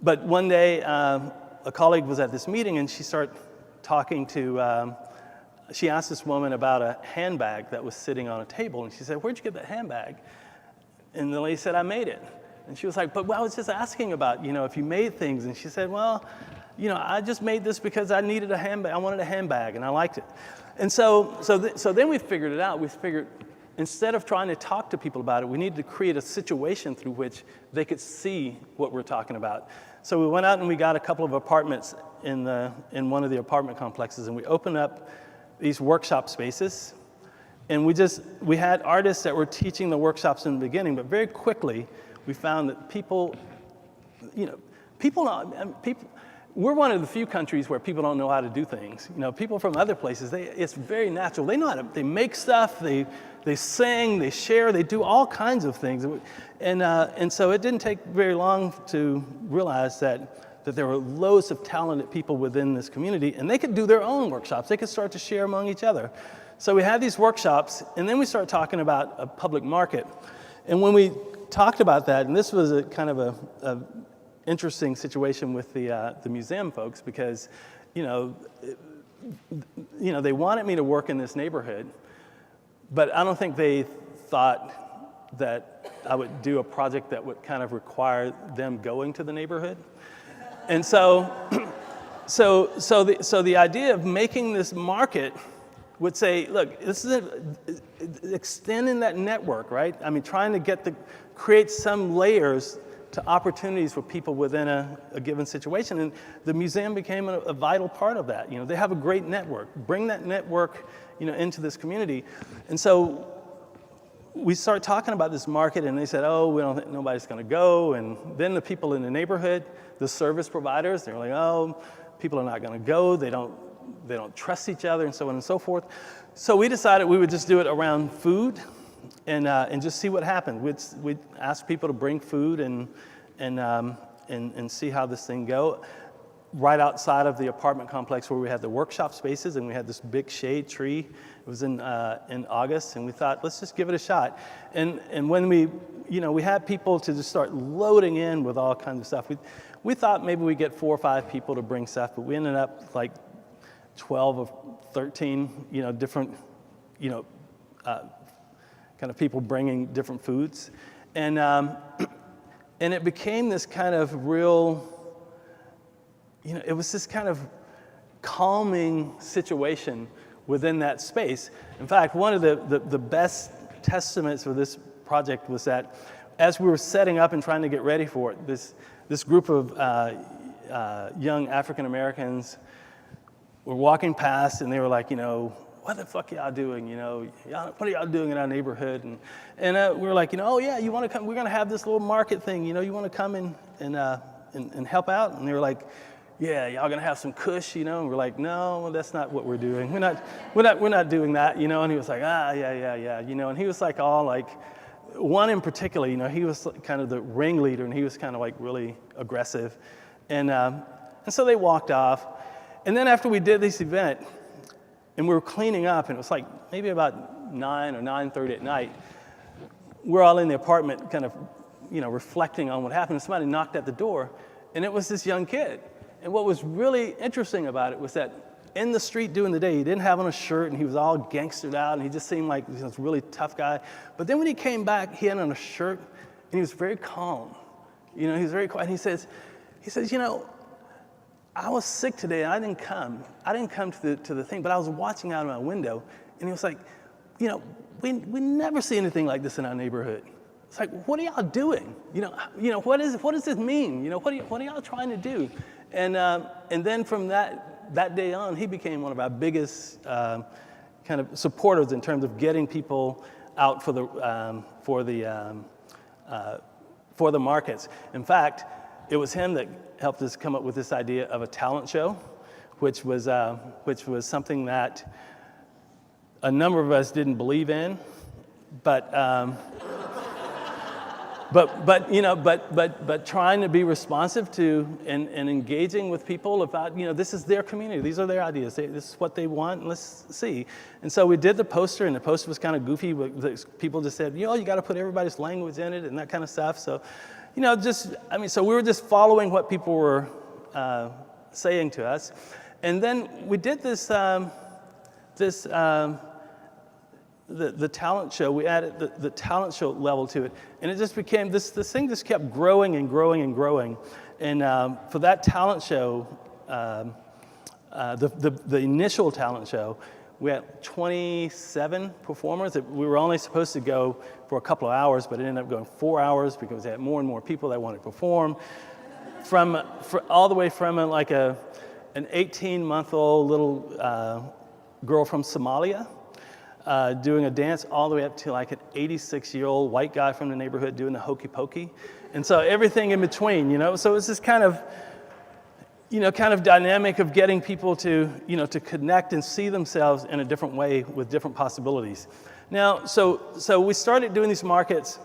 But one day, a colleague was at this meeting, and she started talking to, she asked this woman about a handbag that was sitting on a table. And she said, where'd you get that handbag? And the lady said, I made it. And she was like, but I was just asking about, if you made things. And she said, well, I just made this because I needed a handbag. I wanted a handbag, and I liked it. And so then we figured it out. We figured instead of trying to talk to people about it, we needed to create a situation through which they could see what we're talking about. So we went out and we got a couple of apartments in one of the apartment complexes, and we opened up these workshop spaces. And we had artists that were teaching the workshops in the beginning, but very quickly we found that people, we're one of the few countries where people don't know how to do things. People from other places, it's very natural. They know how to, they make stuff, they sing, they share, they do all kinds of things. And so it didn't take very long to realize that there were loads of talented people within this community, and they could do their own workshops. They could start to share among each other. So we had these workshops, and then we started talking about a public market. And when we talked about that, and this was a kind of a interesting situation with the museum folks, because they wanted me to work in this neighborhood, but I don't think they thought that I would do a project that would kind of require them going to the neighborhood. And so the idea of making this market would say, look, this is extending that network, right? Trying to create some layers to opportunities for people within a given situation. And the museum became a vital part of that. They have a great network. Bring that network, into this community. And so we started talking about this market, and they said, oh, we don't think nobody's going to go. And then the people in the neighborhood, the service providers, they're like, oh, people are not going to go. They don't trust each other, and so on and so forth. So we decided we would just do it around food and just see what happened. We'd ask people to bring food and see how this thing go. Right outside of the apartment complex where we had the workshop spaces, and we had this big shade tree. It was in August, and we thought, let's just give it a shot. And when we had people to just start loading in with all kinds of stuff. We thought maybe we'd get 4 or 5 people to bring stuff, but we ended up like 12 or 13, different, kind of people bringing different foods. And it became this kind of real, it was this kind of calming situation within that space. In fact, one of the best testaments for this project was that as we were setting up and trying to get ready for it, this group of young African Americans were walking past, and they were like, what the fuck y'all doing? What are y'all doing in our neighborhood? And we were like, oh yeah, you want to come? We're gonna have this little market thing. You want to come and help out? And they were like, yeah, y'all gonna have some kush, And we're like, no, that's not what we're doing. We're not doing that, And he was like, yeah, And he was like all like, one in particular, he was kind of the ringleader, and he was kind of like really aggressive, and so they walked off, and then after we did this event, and we were cleaning up, and it was like maybe about 9 or 9:30 at night. We're all in the apartment, kind of, reflecting on what happened. Somebody knocked at the door, and it was this young kid. And what was really interesting about it was that in the street during the day, he didn't have on a shirt, and he was all gangstered out, and he just seemed like this really tough guy. But then when he came back, he had on a shirt, and he was very calm. He was very quiet. And he says, I was sick today, and I didn't come. I didn't come to the thing, but I was watching out of my window, and he was like, we never see anything like this in our neighborhood. It's like, what are y'all doing? What does this mean? What are y'all trying to do? And then from that day on, he became one of our biggest kind of supporters in terms of getting people out for the markets. In fact, it was him that helped us come up with this idea of a talent show, which was something that a number of us didn't believe in, but trying to be responsive to and engaging with people about, this is their community, these are their ideas, this is what they want, and let's see. And so we did the poster, and the poster was kind of goofy, but people just said, you got to put everybody's language in it and that kind of stuff. So, so we were just following what people were saying to us. And then we did the talent show. We added the talent show level to it, and it just became this thing just kept growing and growing and growing. And for that talent show, the initial talent show, we had 27 performers. We were only supposed to go for a couple of hours, but it ended up going 4 hours because they had more and more people that wanted to perform. All the way from an 18-month-old little girl from Somalia, doing a dance, all the way up to like an 86-year-old white guy from the neighborhood doing the hokey pokey. And so everything in between, So it's this kind of dynamic of getting people to connect and see themselves in a different way with different possibilities. Now, so we started doing these markets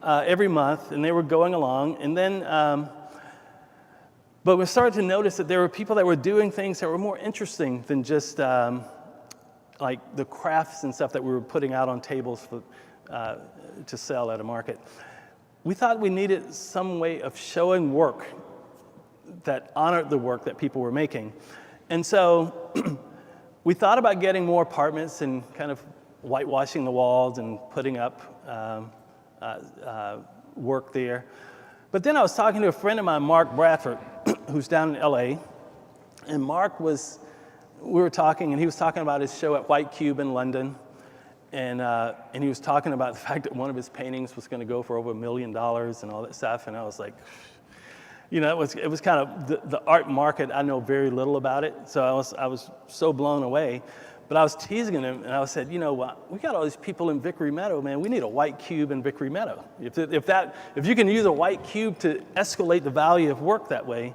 every month, and they were going along, and then, but we started to notice that there were people that were doing things that were more interesting than just like the crafts and stuff that we were putting out on tables to sell at a market. We thought we needed some way of showing work that honored the work that people were making. And so we thought about getting more apartments and kind of whitewashing the walls and putting up work there. But then I was talking to a friend of mine, Mark Bradford, who's down in LA. And we were talking, and he was talking about his show at White Cube in London. And he was talking about the fact that one of his paintings was going to go for over $1 million and all that stuff. And I was like, it was kind of the art market. I know very little about it, so I was so blown away. But I was teasing him, and I said, we got all these people in Vickery Meadow, man. We need a white cube in Vickery Meadow. If you can use a white cube to escalate the value of work that way,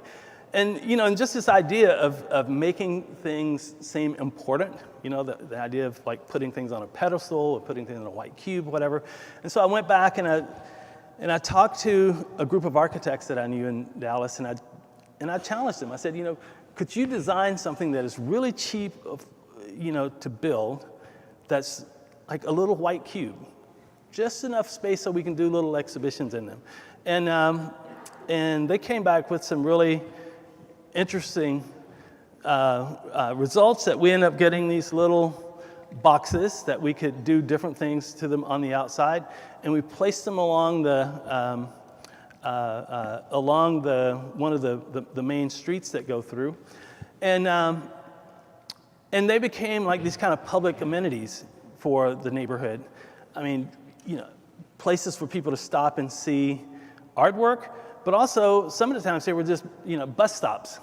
And, you know, and just this idea of making things seem important, you know, the idea of like putting things on a pedestal or putting things in a white cube, whatever. And so I went back and I talked to a group of architects that I knew in Dallas, and I challenged them. I said, you know, could you design something that is really cheap, you know, to build, that's like a little white cube, just enough space so we can do little exhibitions in them. And they came back with some really interesting results that we ended up getting these little boxes that we could do different things to them on the outside, and we placed them along one of the main streets that go through, and they became like these kind of public amenities for the neighborhood. I mean, you know, places for people to stop and see artwork, but also some of the times they were just, you know, bus stops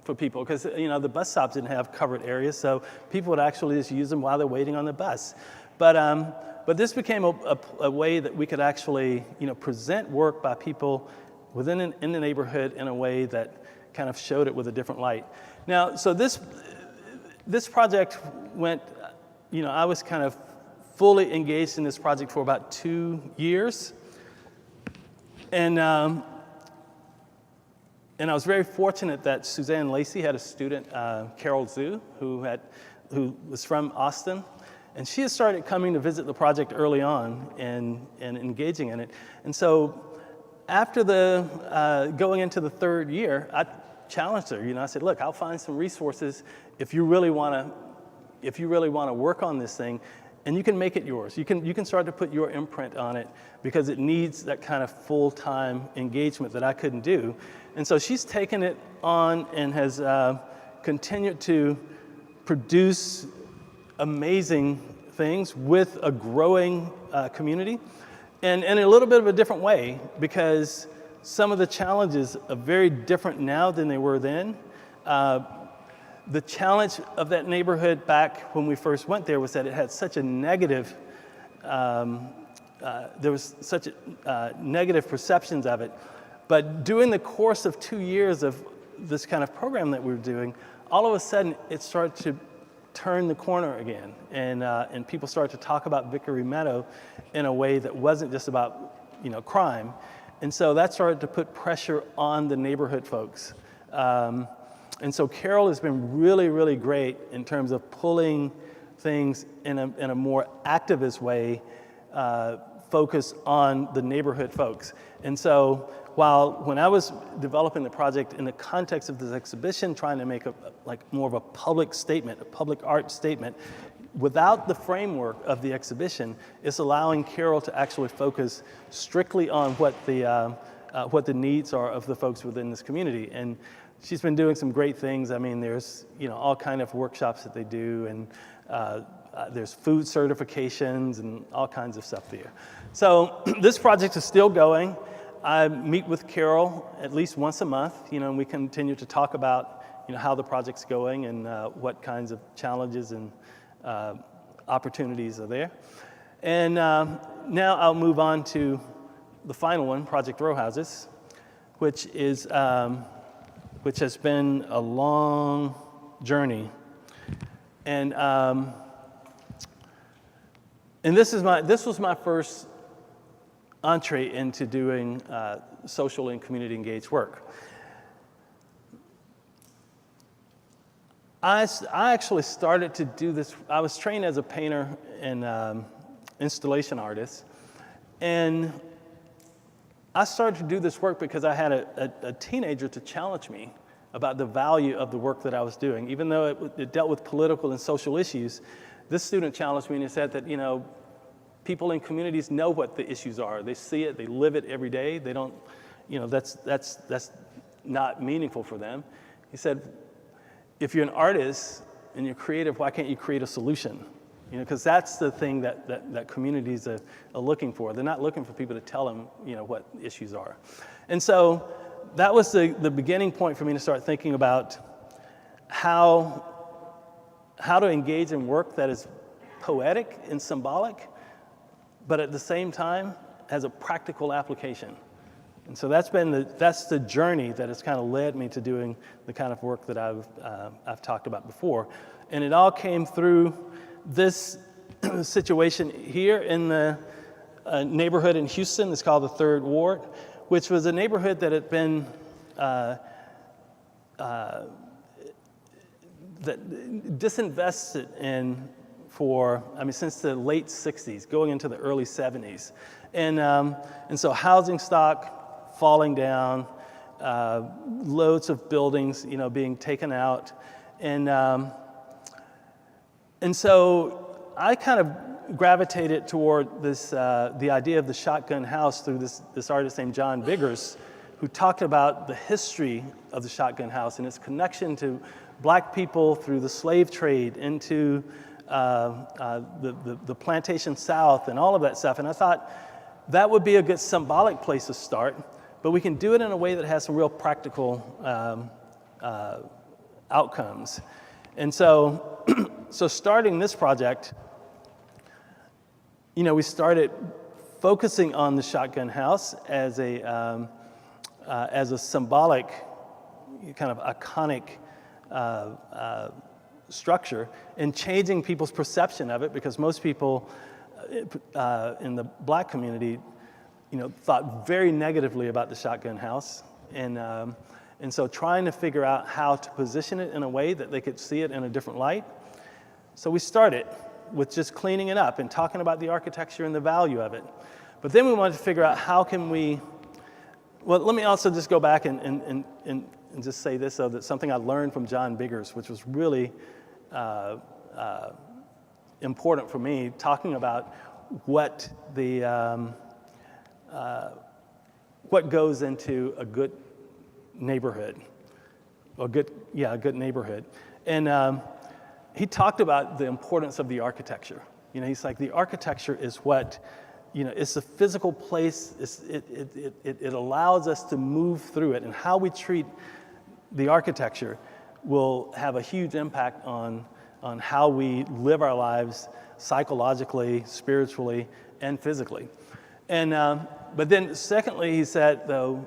for people, because, you know, the bus stops didn't have covered areas, so people would actually just use them while they're waiting on the bus. But this became a way that we could actually, you know, present work by people in the neighborhood in a way that kind of showed it with a different light. Now, so this project went, you know, I was kind of fully engaged in this project for about 2 years, and I was very fortunate that Suzanne Lacey had a student, Carol Zhu, who was from Austin, and she had started coming to visit the project early on and engaging in it. And so after going into the 3rd year, I challenged her. You know, I said, look, I'll find some resources if you really want to work on this thing, and you can make it yours. You can start to put your imprint on it, because it needs that kind of full-time engagement that I couldn't do. And so she's taken it on and has continued to produce amazing things with a growing community, and in a little bit of a different way, because some of the challenges are very different now than they were then. The challenge of that neighborhood back when we first went there was that it had such a negative, there was such negative perceptions of it. But during the course of 2 years of this kind of program that we were doing, all of a sudden it started to turn the corner again, and people started to talk about Vickery Meadow in a way that wasn't just about, you know, crime. And so that started to put pressure on the neighborhood folks. And so Carol has been really, really great in terms of pulling things in a more activist way, focused on the neighborhood folks. And so when I was developing the project in the context of this exhibition, trying to make more of a public statement, a public art statement, without the framework of the exhibition, it's allowing Carol to actually focus strictly on what the needs are of the folks within this community. And she's been doing some great things. I mean, there's, you know, all kind of workshops that they do, and there's food certifications and all kinds of stuff there. So this project is still going. I meet with Carol at least once a month, you know, and we continue to talk about, you know, how the project's going and what kinds of challenges and opportunities are there. And now I'll move on to the final one, Project Row Houses, which has been a long journey. And this was my first entree into doing social and community engaged work. I actually started to do this. I was trained as a painter and installation artist, and I started to do this work because I had a teenager to challenge me about the value of the work that I was doing. Even though it dealt with political and social issues, this student challenged me and he said that, you know, people in communities know what the issues are. They see it, they live it every day. They don't, you know, that's not meaningful for them. He said, if you're an artist and you're creative, why can't you create a solution? You know, because that's the thing that communities are looking for. They're not looking for people to tell them, you know, what issues are. And so that was the beginning point for me to start thinking about how to engage in work that is poetic and symbolic, but at the same time has a practical application. And so that's the journey that has kind of led me to doing the kind of work that I've talked about before. And it all came through this situation here in the neighborhood in Houston. It's called the Third Ward, which was a neighborhood that had been disinvested in since the late 60s, going into the early 70s. And so housing stock falling down, loads of buildings, being taken out. And so I kind of gravitated toward this, the idea of the shotgun house through this artist named John Biggers, who talked about the history of the shotgun house and its connection to black people through the slave trade into the plantation South and all of that stuff. And I thought that would be a good symbolic place to start, but we can do it in a way that has some real practical outcomes. And so, so starting this project, we started focusing on the shotgun house as a symbolic, kind of iconic structure, and changing people's perception of it, because most people in the black community, thought very negatively about the shotgun house, and so trying to figure out how to position it in a way that they could see it in a different light. So we started with just cleaning it up and talking about the architecture and the value of it. But then we wanted to figure out how can we, well, let me also just go back and just say this, though, that something I learned from John Biggers, which was really important for me, talking about what goes into a good neighborhood, a good neighborhood. And he talked about the importance of the architecture. He's like, the architecture is what, it's the physical place. It allows us to move through it, and how we treat the architecture will have a huge impact on how we live our lives psychologically, spiritually, and physically. And but then secondly, he said, though,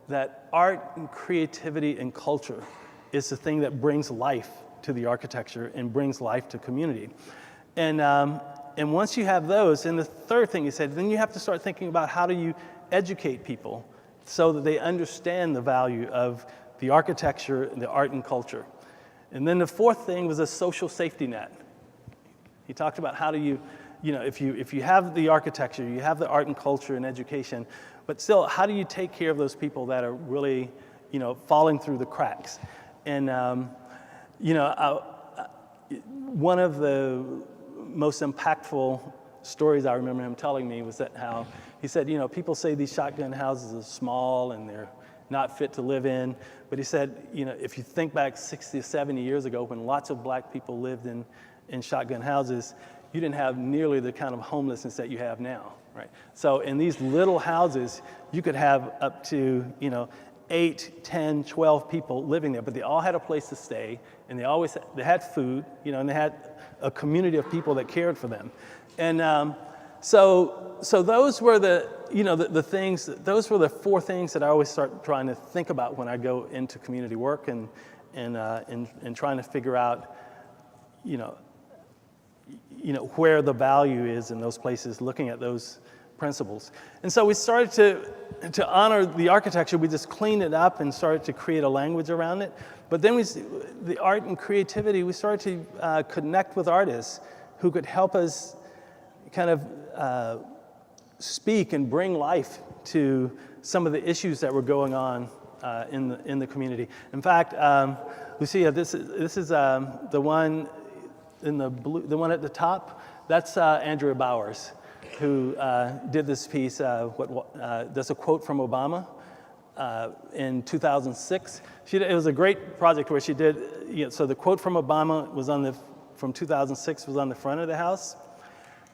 that art and creativity and culture is the thing that brings life to the architecture and brings life to community. And once you have those, and the third thing he said, then you have to start thinking about how do you educate people so that they understand the value of the architecture, and the art and culture. And then the fourth thing was a social safety net. He talked about how do you, if you have the architecture, you have the art and culture and education, but still, how do you take care of those people that are really, falling through the cracks? And, one of the most impactful stories I remember him telling me was that how he said, people say these shotgun houses are small and they're not fit to live in. But he said, if you think back 60 or 70 years ago, when lots of black people lived in shotgun houses, you didn't have nearly the kind of homelessness that you have now, right? So in these little houses, you could have up to, 8, 10, 12 people living there, but they all had a place to stay, and they had food, and they had a community of people that cared for them. And so those were the things, those were the four things that I always start trying to think about when I go into community work and trying to figure out, where the value is in those places, looking at those principles. And so we started to honor the architecture. We just cleaned it up and started to create a language around it. But then the art and creativity, we started to connect with artists who could help us kind of speak and bring life to some of the issues that were going on in the community. In fact, Lucia, this is the one in the blue, the one at the top. That's Andrea Bowers, who did this piece. That's a quote from Obama in 2006. It was a great project where she did. So the quote from Obama was from 2006 was on the front of the house,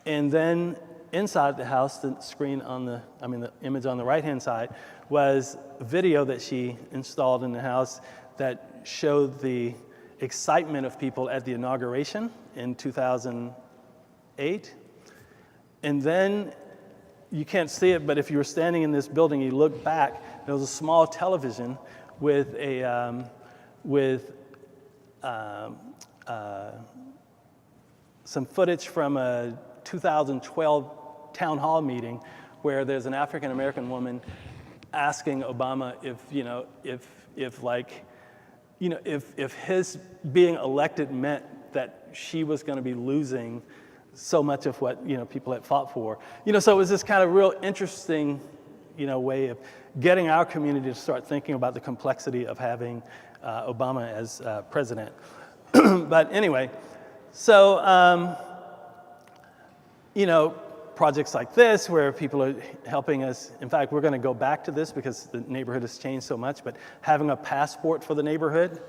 and then inside the house, the screen the image on the right-hand side was a video that she installed in the house that showed the excitement of people at the inauguration in 2008. And then, you can't see it, but if you were standing in this building, you look back, there was a small television with some footage from a 2012 town hall meeting where there's an African American woman asking Obama if his being elected meant that she was going to be losing so much of what people had fought for. So it was this kind of real interesting way of getting our community to start thinking about the complexity of having Obama as president. But anyway, so projects like this where people are helping us. In fact, we're going to go back to this because the neighborhood has changed so much, but having a passport for the neighborhood,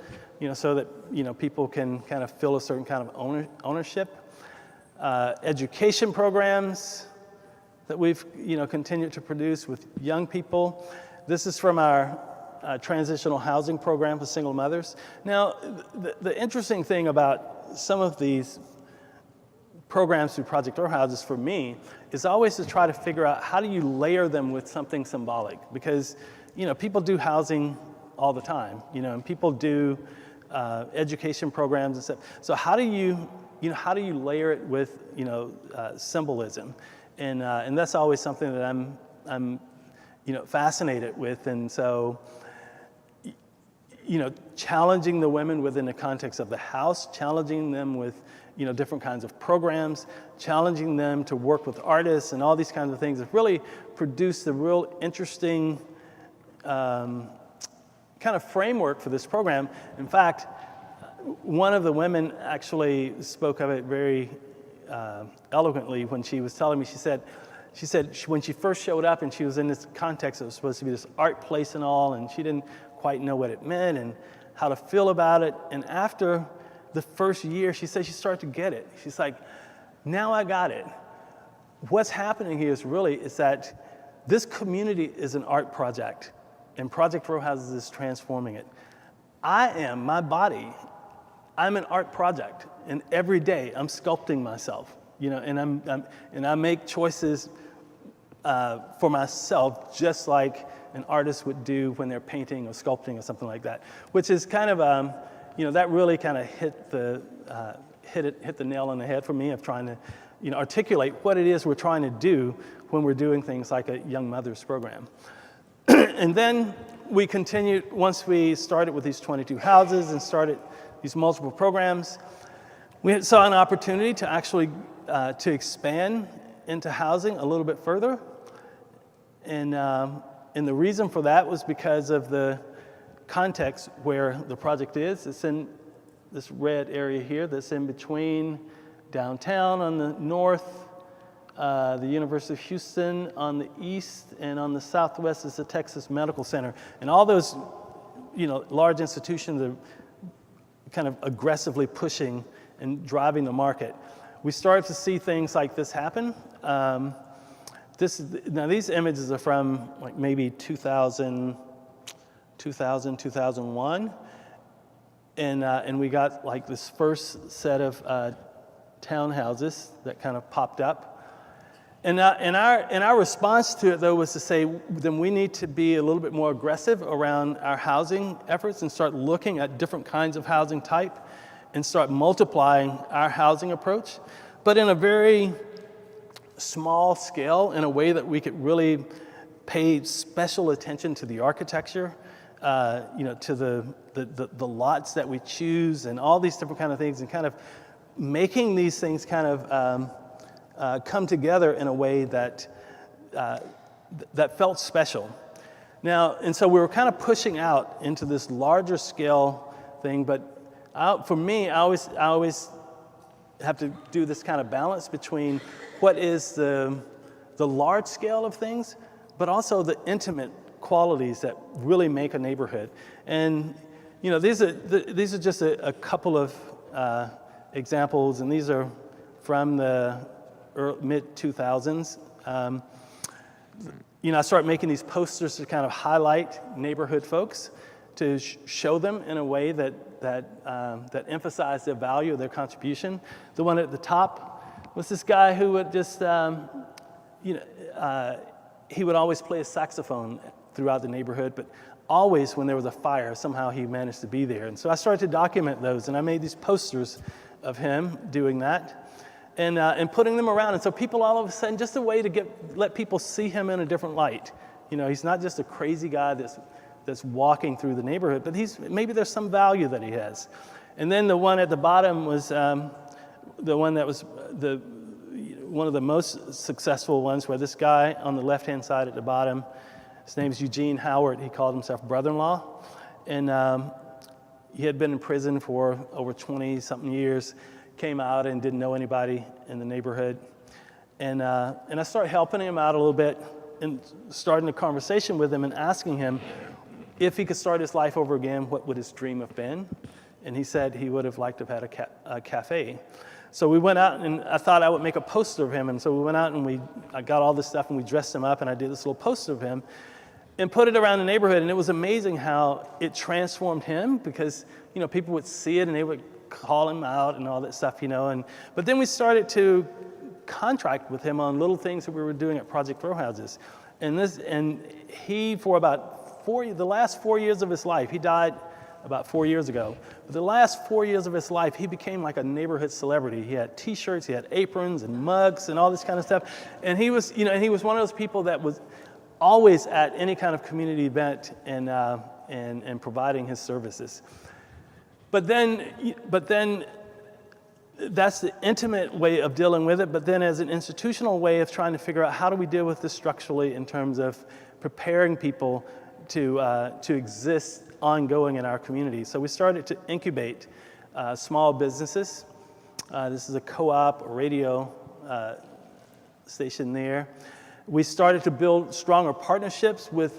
so that people can kind of feel a certain kind of ownership. Education programs that we've continued to produce with young people. This is from our transitional housing program for single mothers. Now, the interesting thing about some of these programs through Project Row Houses for me is always to try to figure out how do you layer them with something symbolic, because people do housing all the time, and people do education programs and stuff. So how do you layer it with symbolism, and that's always something that I'm fascinated with, and so challenging the women within the context of the house, challenging them with different kinds of programs, challenging them to work with artists and all these kinds of things have really produced a real interesting kind of framework for this program. In fact, one of the women actually spoke of it very eloquently when she was telling me. She said when she first showed up and she was in this context, it was supposed to be this art place and all, and she didn't quite know what it meant and how to feel about it. And after the first year, she said she started to get it. She's like, now I got it. What's happening here is that this community is an art project, and Project Row Houses is transforming it. My body, I'm an art project, and every day I'm sculpting myself, and I make choices for myself, just like an artist would do when they're painting or sculpting or something like that, which is kind of that really kind of hit the nail on the head for me of trying to articulate what it is we're trying to do when we're doing things like a Young Mothers program. And then we continued, once we started with these 22 houses and started these multiple programs, we saw an opportunity to actually to expand into housing a little bit further. And the reason for that was because of the context where the project is. It's in this red area here that's in between downtown on the north, the University of Houston on the east, and on the southwest is the Texas Medical Center. And all those large institutions are kind of aggressively pushing and driving the market. We started to see things like this happen. Now these images are from like maybe 2000, 2001, and we got like this first set of townhouses that kind of popped up. And our response to it, though, was to say, then we need to be a little bit more aggressive around our housing efforts and start looking at different kinds of housing type and start multiplying our housing approach, but in a very small scale, in a way that we could really pay special attention to the architecture, to the lots that we choose and all these different kind of things, and kind of making these things kind of come together in a way that that felt special. Now, and so we were kind of pushing out into this larger scale thing, but for me, I always have to do this kind of balance between what is the large scale of things, but also the intimate qualities that really make a neighborhood. And these are just a couple of examples, and these are from the mid-2000s. I started making these posters to kind of highlight neighborhood folks, to show them in a way that emphasized the value of their contribution. The one at the top was this guy who would just, he would always play a saxophone throughout the neighborhood, but always when there was a fire, somehow he managed to be there. And so I started to document those, and I made these posters of him doing that, and putting them around. And so people all of a sudden, just a way to let people see him in a different light. He's not just a crazy guy that's walking through the neighborhood, but maybe there's some value that he has. And then the one at the bottom was the one that was one of the most successful ones, where this guy on the left-hand side at the bottom, his name is Eugene Howard. He called himself brother-in-law, and he had been in prison for over 20-something years, came out and didn't know anybody in the neighborhood. And I started helping him out a little bit and starting a conversation with him and asking him if he could start his life over again, what would his dream have been? And he said he would have liked to have had a cafe. So we went out, and I thought I would make a poster of him. And so we went out and I got all this stuff and we dressed him up, and I did this little poster of him and put it around the neighborhood. And it was amazing how it transformed him, because, people would see it and they would call him out and all that stuff, but then we started to contract with him on little things that we were doing at Project Row Houses. And he, for about the last 4 years of his life, he died about 4 years ago. But the last 4 years of his life, he became like a neighborhood celebrity. He had T-shirts, he had aprons and mugs and all this kind of stuff. And he was, and he was one of those people that was always at any kind of community event and providing his services. But then that's the intimate way of dealing with it. But then as an institutional way of trying to figure out how do we deal with this structurally in terms of preparing people to exist ongoing in our community. So we started to incubate small businesses. This is a co-op, a radio station there. We started to build stronger partnerships with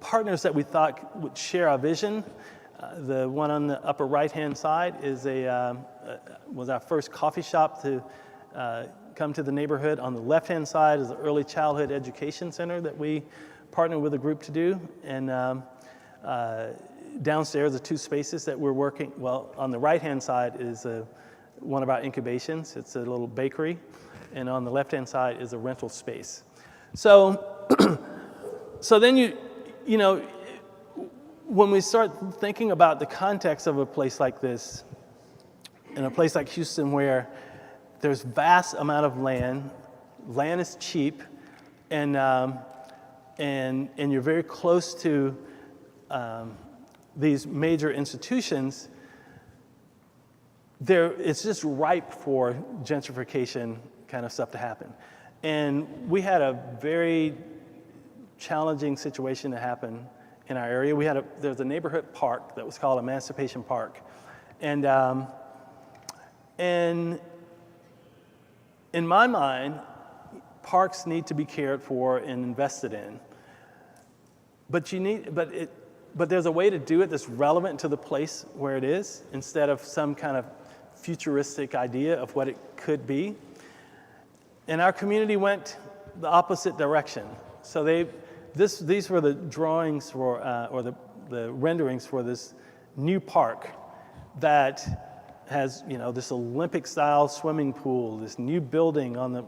partners that we thought would share our vision. The one on the upper right-hand side was our first coffee shop to come to the neighborhood. On the left-hand side is the Early Childhood Education Center that we partnered with a group to do. And downstairs are two spaces that we're working. Well, on the right-hand side is one of our incubations. It's a little bakery. And on the left-hand side is a rental space. So, so then when we start thinking about the context of a place like this, in a place like Houston where there's vast amount of land is cheap, and you're very close to these major institutions, it's just ripe for gentrification kind of stuff to happen. And we had a very challenging situation to happen in our area. There's a neighborhood park that was called Emancipation Park. And in my mind, parks need to be cared for and invested in. But there's a way to do it that's relevant to the place where it is, instead of some kind of futuristic idea of what it could be. And our community went the opposite direction. So these were the drawings for, or the renderings for this new park that has, this Olympic-style swimming pool, this new building on the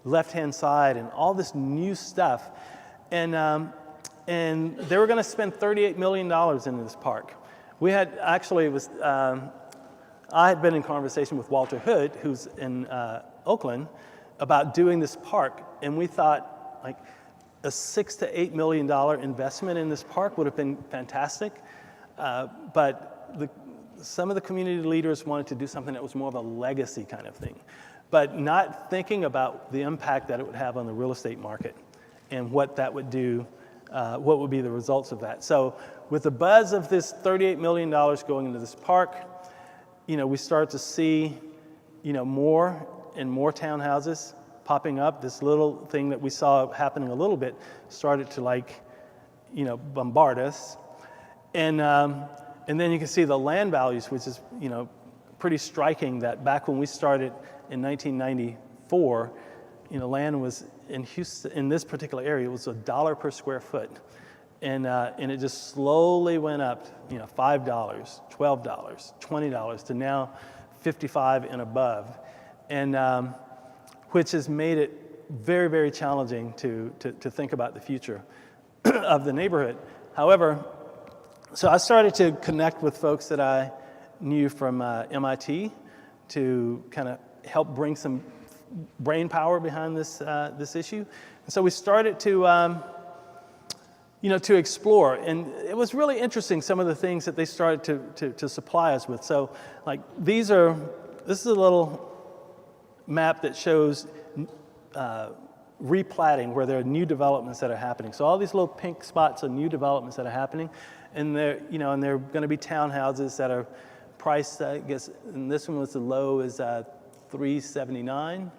left-hand side, and all this new stuff. And they were going to spend $38 million in this park. We had actually I had been in conversation with Walter Hood, who's in Oakland, about doing this park, and we thought like a $6 to $8 million investment in this park would have been fantastic, but some of the community leaders wanted to do something that was more of a legacy kind of thing, but not thinking about the impact that it would have on the real estate market and what that would do, what would be the results of that. So with the buzz of this $38 million going into this park, we start to see, more and more townhouses popping up. This little thing that we saw happening a little bit started to bombard us. And then you can see the land values, which is, pretty striking, that back when we started in 1994, land was in Houston, in this particular area, it was $1 per square foot. And it just slowly went up, $5, $12, $20 to now $55 and above. which has made it very, very challenging to think about the future of the neighborhood. However, so I started to connect with folks that I knew from MIT to kind of help bring some brain power behind this issue. And so we started to to explore, and it was really interesting some of the things that they started to supply us with. So, like this is a little map that shows replatting where there are new developments that are happening. So all these little pink spots are new developments that are happening, and they're going to be townhouses that are priced, I guess, and this one was the low is $379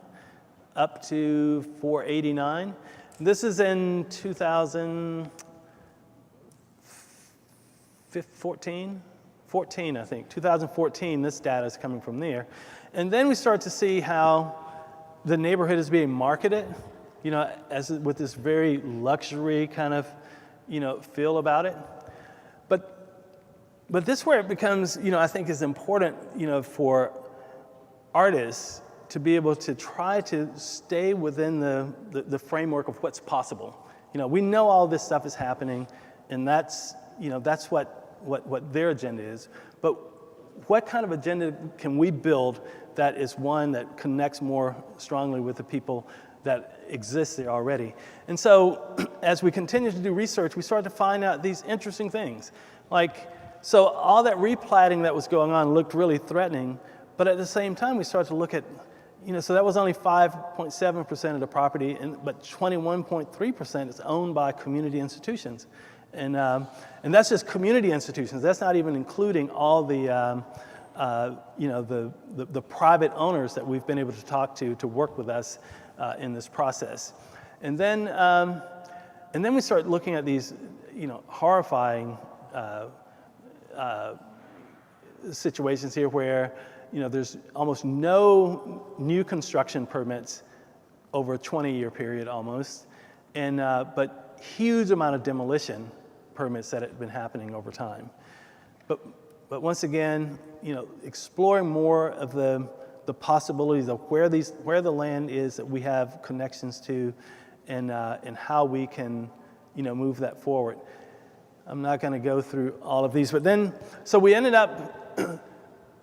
up to $489. This is in 2014, I think. 2014, this data is coming from there. And then we start to see how the neighborhood is being marketed, as with this very luxury kind of, feel about it. But this is where it becomes, I think is important, for artists to be able to try to stay within the framework of what's possible. We know all this stuff is happening, and that's what their agenda is. But what kind of agenda can we build that is one that connects more strongly with the people that exist there already? And so as we continue to do research, we started to find out these interesting things. So all that replatting that was going on looked really threatening, but at the same time we started to look at, so that was only 5.7% of the property, but 21.3% is owned by community institutions. And that's just community institutions. That's not even including all the private owners that we've been able to talk to work with us in this process. And then we start looking at these, horrifying situations here where, there's almost no new construction permits over a 20-year period almost, and but huge amount of demolition permits that have been happening over time. But once again, exploring more of the possibilities of where the land is that we have connections to, and how we can, move that forward. I'm not going to go through all of these, but then, so we ended up,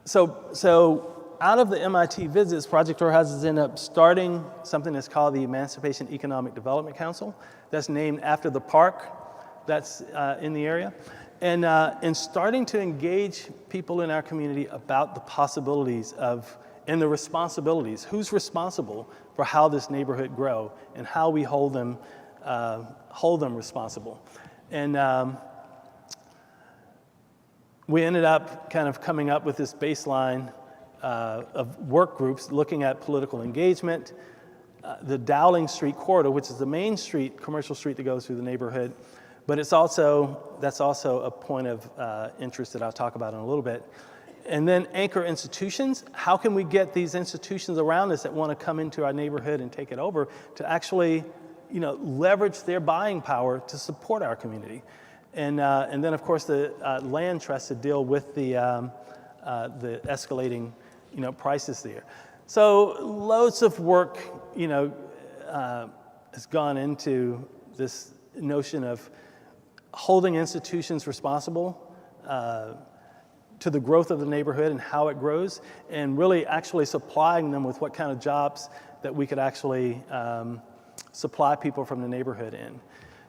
so out of the MIT visits, Project Row Houses ended up starting something that's called the Emancipation Economic Development Council. That's named after the park that's in the area. And starting to engage people in our community about the possibilities and the responsibilities. Who's responsible for how this neighborhood grow and how we hold them responsible. And we ended up kind of coming up with this baseline of work groups looking at political engagement, the Dowling Street corridor, which is the main street, commercial street that goes through the neighborhood, but that's also a point of interest that I'll talk about in a little bit. And then anchor institutions. How can we get these institutions around us that want to come into our neighborhood and take it over to actually, leverage their buying power to support our community? And then, of course, the land trust to deal with the escalating, prices there. So loads of work, has gone into this notion of holding institutions responsible to the growth of the neighborhood and how it grows, and really actually supplying them with what kind of jobs that we could actually supply people from the neighborhood in.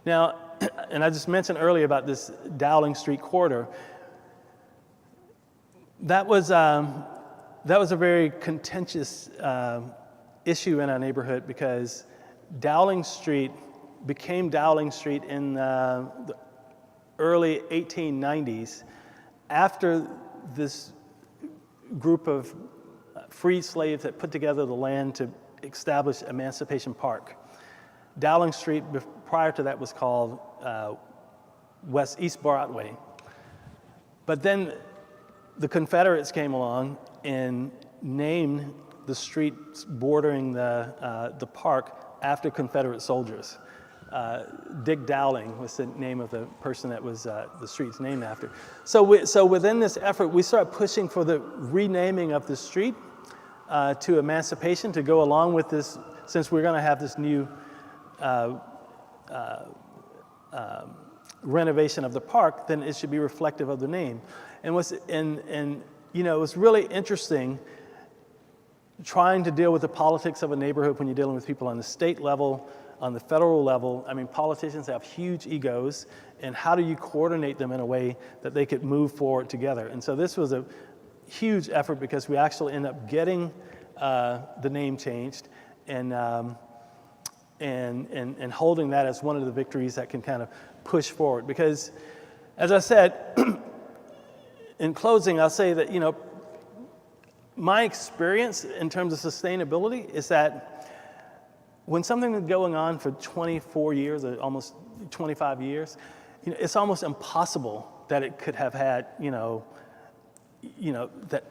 Now, and I just mentioned earlier about this Dowling Street corridor. That was a very contentious issue in our neighborhood because Dowling Street became Dowling Street in the early 1890s after this group of freed slaves that put together the land to establish Emancipation Park. Dowling Street, prior to that, was called East Broadway. But then the Confederates came along and named the streets bordering the park after Confederate soldiers. Dick Dowling was the name of the person that was the street's named after. So within this effort, we started pushing for the renaming of the street. to emancipation to go along with this, since we're going to have this new renovation of the park, then it should be reflective of the name. And it was really interesting trying to deal with the politics of a neighborhood when you're dealing with people on the state level, on the federal level. I mean, politicians have huge egos, and how do you coordinate them in a way that they could move forward together? And so this was a huge effort because we actually ended up getting the name changed and holding that as one of the victories that can kind of push forward. Because, as I said, in closing, I'll say that, my experience in terms of sustainability is that when something is going on for 24 years or almost 25 years, it's almost impossible that it could have had, that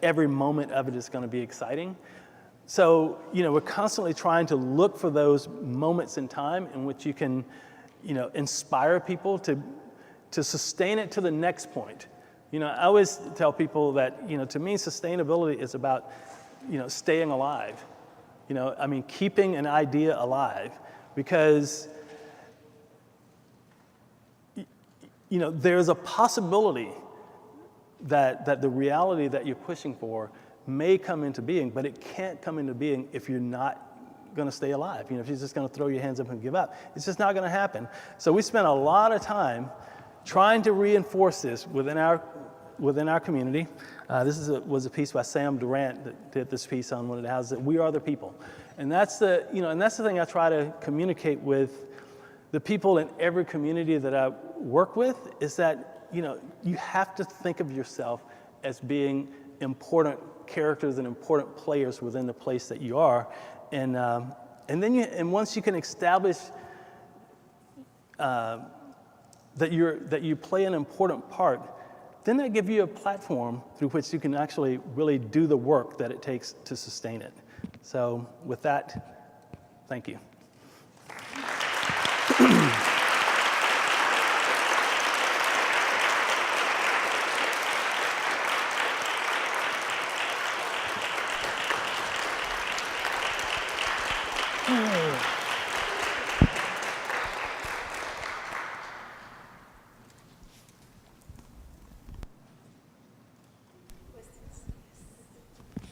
every moment of it is going to be exciting. So, we're constantly trying to look for those moments in time in which you can, inspire people to sustain it to the next point. I always tell people that, to me, sustainability is about, staying alive. Keeping an idea alive, because, there's a possibility that the reality that you're pushing for may come into being, but it can't come into being if you're not going to stay alive. If you're just going to throw your hands up and give up, it's just not going to happen. So we spent a lot of time trying to reinforce this within our community. This was a piece by Sam Durant that did this piece on one of the houses, that we are the people. And that's the thing I try to communicate with the people in every community that I work with, is that, you have to think of yourself as being important characters and important players within the place that you are. And once you can establish that you play an important part, then that gives you a platform through which you can actually really do the work that it takes to sustain it. So with that, thank you.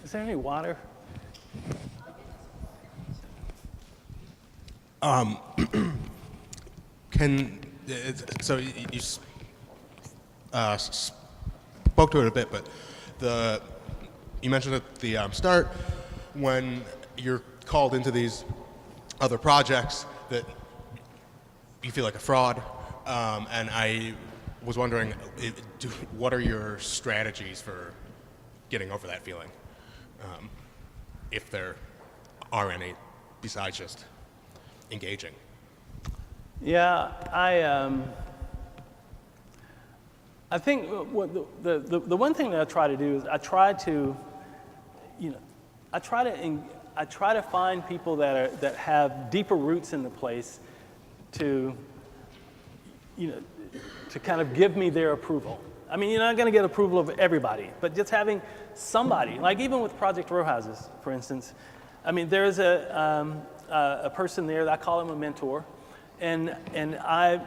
Is there any water? So you spoke to it a bit, but you mentioned at the start, when you're called into these other projects, that you feel like a fraud, and I was wondering, what are your strategies for getting over that feeling, if there are any, besides just engaging? Yeah, I think the one thing that I try to do is I try to find people that have deeper roots in the place to kind of give me their approval. I mean, you're not going to get approval of everybody, but just having somebody, like even with Project Row Houses, for instance. I mean, there's a person there that I call him a mentor, and I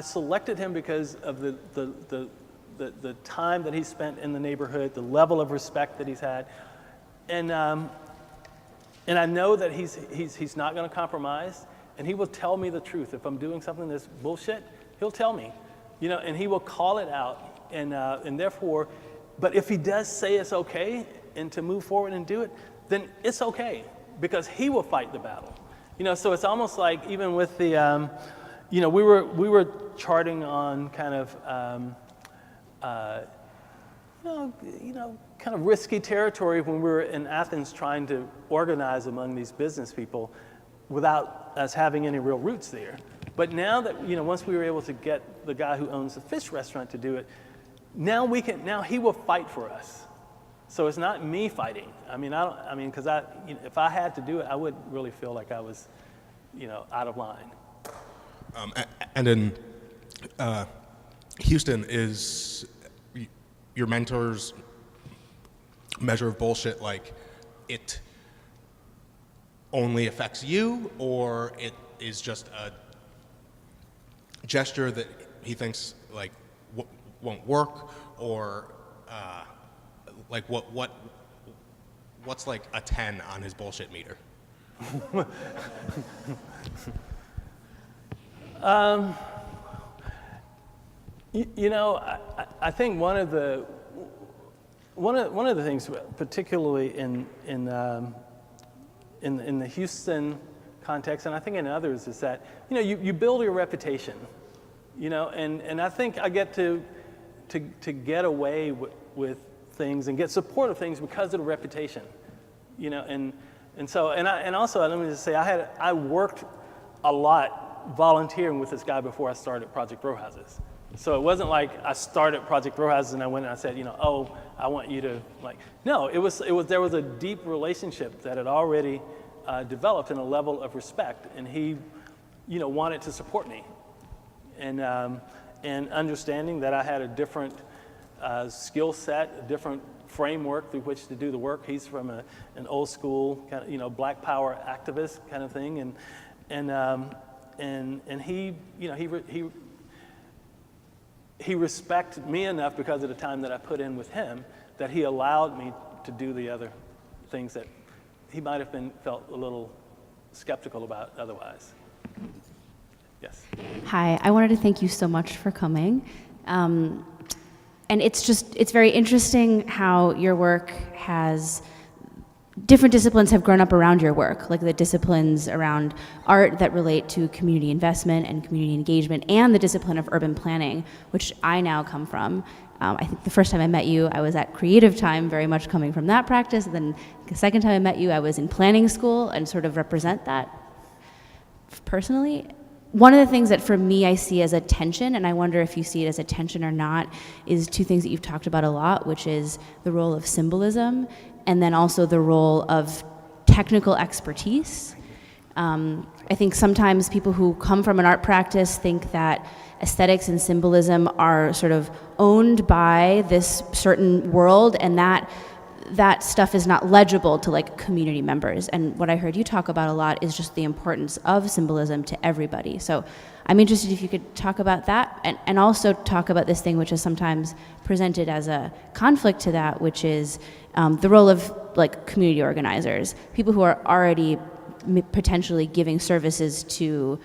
selected him because of the time that he spent in the neighborhood, the level of respect that he's had, and I know that he's not going to compromise, and he will tell me the truth. If I'm doing something that's bullshit, he'll tell me, and he will call it out, and therefore, but if he does say it's okay and to move forward and do it, then it's okay, because he will fight the battle. So it's almost like even with the, we were charting on kind of, kind of risky territory when we were in Athens trying to organize among these business people without us having any real roots there. But now that, once we were able to get the guy who owns the fish restaurant to do it, now he will fight for us. So it's not me fighting. Because if I had to do it, I would really feel like I was, out of line. And in Houston, is your mentors measure of bullshit like it only affects you, or it is just a gesture that he thinks like won't work, or like what's like a 10 on his bullshit meter? You know, I think one of the things, particularly in the Houston context, and I think in others, is that you build your reputation, and I think I get to get away with things and get support of things because of the reputation, and also let me just say I worked a lot volunteering with this guy before I started Project Row Houses. So it wasn't like I started Project Row Houses and I went and I said, oh, I want you to no, there was a deep relationship that had already developed in a level of respect, and he, wanted to support me, and understanding that I had a different skill set, a different framework through which to do the work. He's from an old school kind of, Black Power activist kind of thing, and he respected me enough because of the time that I put in with him that he allowed me to do the other things that he might have felt a little skeptical about otherwise. Yes. Hi, I wanted to thank you so much for coming. And it's very interesting how your work has, different disciplines have grown up around your work, like the disciplines around art that relate to community investment and community engagement, and the discipline of urban planning, which I now come from. I think the first time I met you, I was at Creative Time, very much coming from that practice. And then the second time I met you, I was in planning school and sort of represent that personally. One of the things that for me I see as a tension, and I wonder if you see it as a tension or not, is two things that you've talked about a lot, which is the role of symbolism and then also the role of technical expertise. I think sometimes people who come from an art practice think that aesthetics and symbolism are sort of owned by this certain world, and that stuff is not legible to community members. And what I heard you talk about a lot is just the importance of symbolism to everybody. So I'm interested if you could talk about that, and also talk about this thing which is sometimes presented as a conflict to that, which is the role of community organizers, people who are already potentially giving services to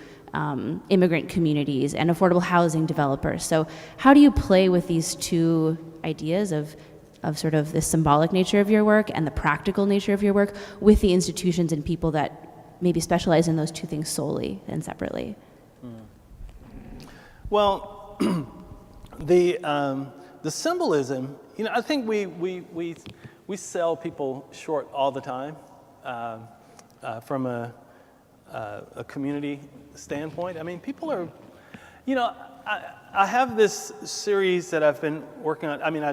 immigrant communities and affordable housing developers. So how do you play with these two ideas of sort of the symbolic nature of your work and the practical nature of your work with the institutions and people that maybe specialize in those two things solely and separately? Well, the symbolism, I think we sell people short all the time from a community standpoint. I mean, people are, I have this series that I've been working on. I mean, I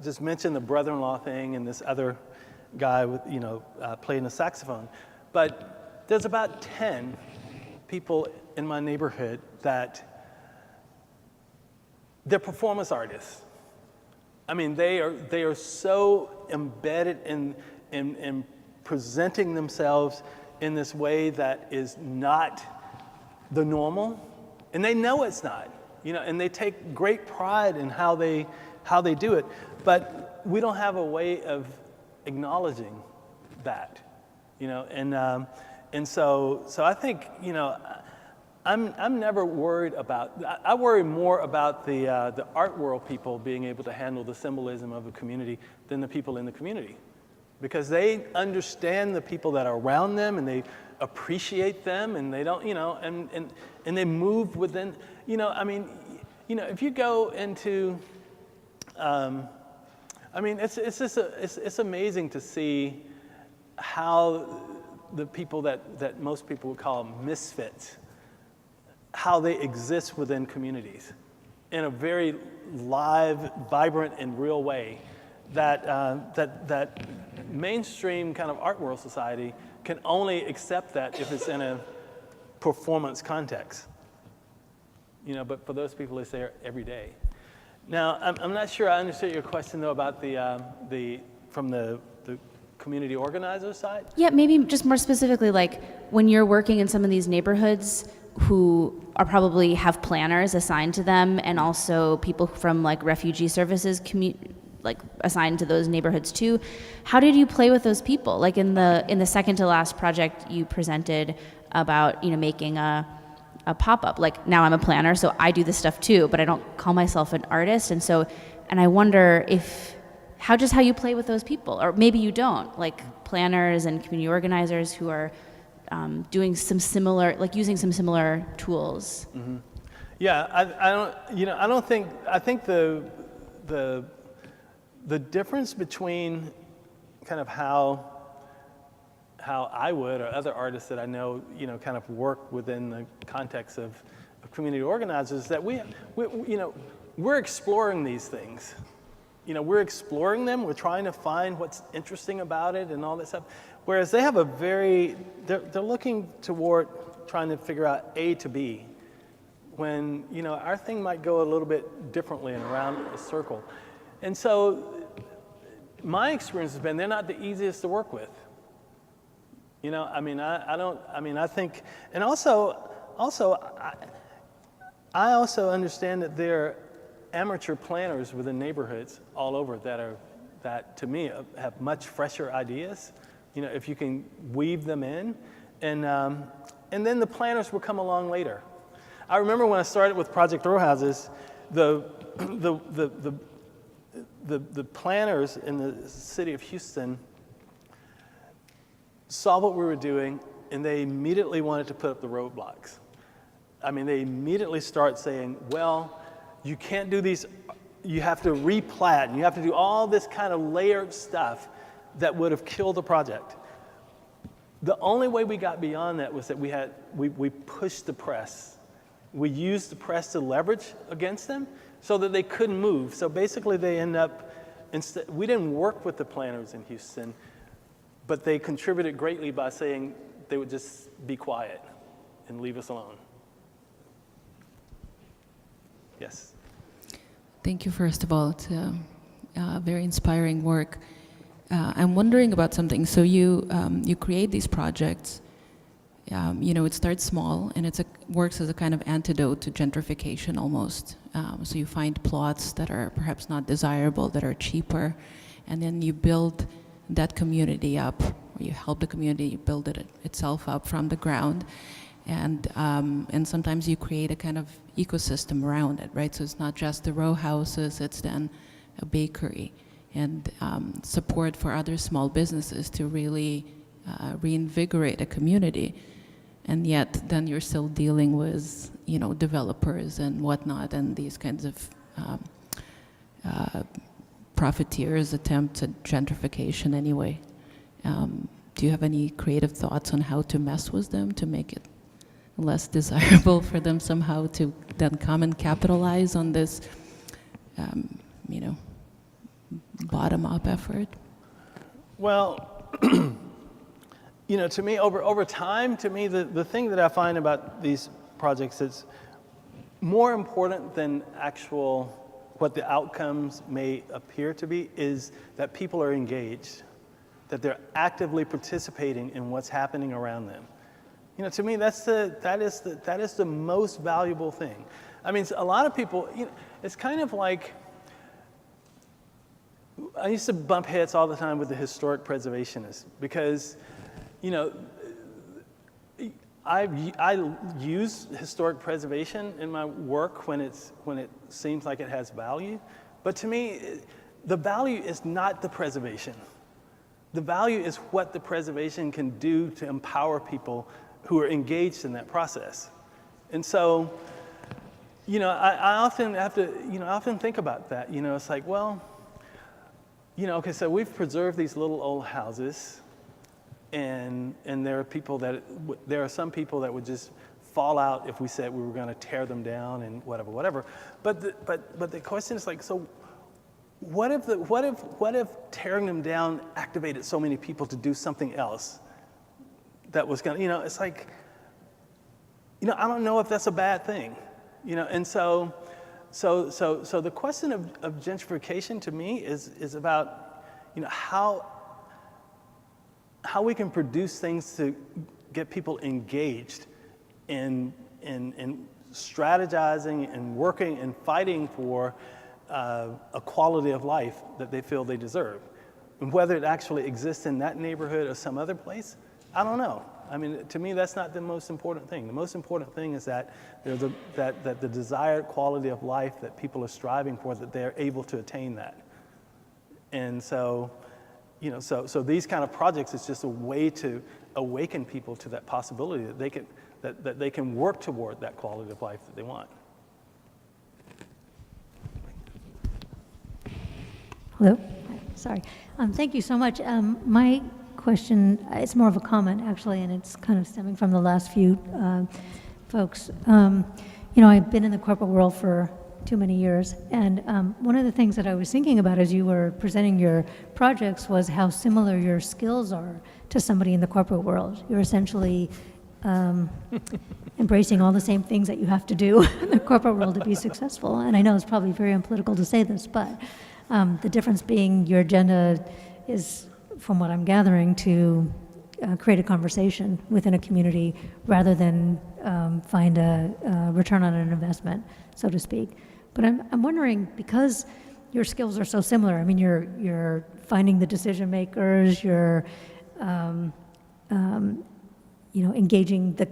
just mentioned the brother-in-law thing and this other guy with, playing the saxophone. But there's about 10 people in my neighborhood that they're performance artists. I mean, they are so embedded in presenting themselves in this way that is not the normal, and they know it's not, and they take great pride in how they do it, but we don't have a way of acknowledging that, and so I think, I'm never worried about. I worry more about the art world people being able to handle the symbolism of a community than the people in the community, because they understand the people that are around them and they appreciate them, and they don't, and they move within. If you go into, it's amazing to see how the people that most people would call misfits, how they exist within communities in a very live, vibrant, and real way that mainstream kind of art world society can only accept that if it's in a performance context. But for those people, it's there every day. Now, I'm not sure I understood your question though about the the community organizer side? Yeah, maybe just more specifically, like when you're working in some of these neighborhoods who are probably have planners assigned to them, and also people from like refugee services like assigned to those neighborhoods too. How did you play with those people? Like in the second to last project you presented about, you know, making a pop-up. Like now I'm a planner, so I do this stuff too, but I don't call myself an artist. And I wonder how you play with those people, or maybe you don't, like planners and community organizers who are doing some similar, like using some similar tools. Mm-hmm. Yeah, I think the difference between kind of how I would, or other artists that I know, you know, kind of work within the context of community organizers, that we're exploring these things. You know, we're exploring them, we're trying to find what's interesting about it and all that stuff. Whereas they have they're looking toward trying to figure out A to B, when, you know, our thing might go a little bit differently and around a circle. And so my experience has been they're not the easiest to work with. You know, I mean, I think, and also I also understand that there are amateur planners within neighborhoods all over that to me have much fresher ideas, you know, if you can weave them in, and then the planners will come along later. I remember when I started with Project Row Houses, the planners in the city of Houston saw what we were doing, and they immediately wanted to put up the roadblocks. I mean, they immediately start saying, well, you can't do these, you have to replat, and you have to do all this kind of layered stuff that would have killed the project. The only way we got beyond that was that we pushed the press. We used the press to leverage against them so that they couldn't move. So basically they end up, we didn't work with the planners in Houston, but they contributed greatly by saying they would just be quiet and leave us alone. Yes. Thank you, first of all. It's very inspiring work. I'm wondering about something. So you create these projects. You know, it starts small, and works as a kind of antidote to gentrification almost. So you find plots that are perhaps not desirable, that are cheaper, and then you build that community up, or you help the community build it itself up from the ground. And sometimes you create a kind of ecosystem around it, right? So it's not just the row houses, it's then a bakery, and support for other small businesses to really reinvigorate a community. And yet then you're still dealing with, you know, developers and whatnot, and these kinds of profiteers attempt at gentrification anyway. Do you have any creative thoughts on how to mess with them to make it less desirable for them somehow to then come and capitalize on this, you know, bottom-up effort? Well, you know, to me, over time, to me, the thing that I find about these projects is more important than what the outcomes may appear to be, is that people are engaged, that they're actively participating in what's happening around them. You know, to me, that is the most valuable thing. I mean, a lot of people, you know, it's kind of like, I used to bump heads all the time with the historic preservationists because, you know, I use historic preservation in my work when it seems like it has value, but to me, the value is not the preservation. The value is what the preservation can do to empower people who are engaged in that process. And so, you know, I often have to, you know, I often think about that. You know, it's like, well, you know, okay, so we've preserved these little old houses, and there are some people that would just fall out if we said we were going to tear them down and whatever. But the question is like, so what if tearing them down activated so many people to do something else that was going to, you know, it's like, you know, I don't know if that's a bad thing, you know, and so the question of gentrification to me is about, how we can produce things to get people engaged in strategizing and working and fighting for a quality of life that they feel they deserve. And whether it actually exists in that neighborhood or some other place, I don't know. I mean, to me, that's not the most important thing. The most important thing is that that the desired quality of life that people are striving for, that they're able to attain that. And so, so these kind of projects is just a way to awaken people to that possibility that they can work toward that quality of life that they want. Hello. Sorry. Thank you so much. My question, it's more of a comment actually, and it's kind of stemming from the last few folks. I've been in the corporate world for too many years, and one of the things that I was thinking about as you were presenting your projects was how similar your skills are to somebody in the corporate world. You're essentially embracing all the same things that you have to do in the corporate world to be successful. And I know it's probably very unpolitical to say this, but the difference being your agenda is, from what I'm gathering, to create a conversation within a community rather than find a return on an investment, so to speak. But I'm wondering, because your skills are so similar, I mean, you're finding the decision makers, you're engaging the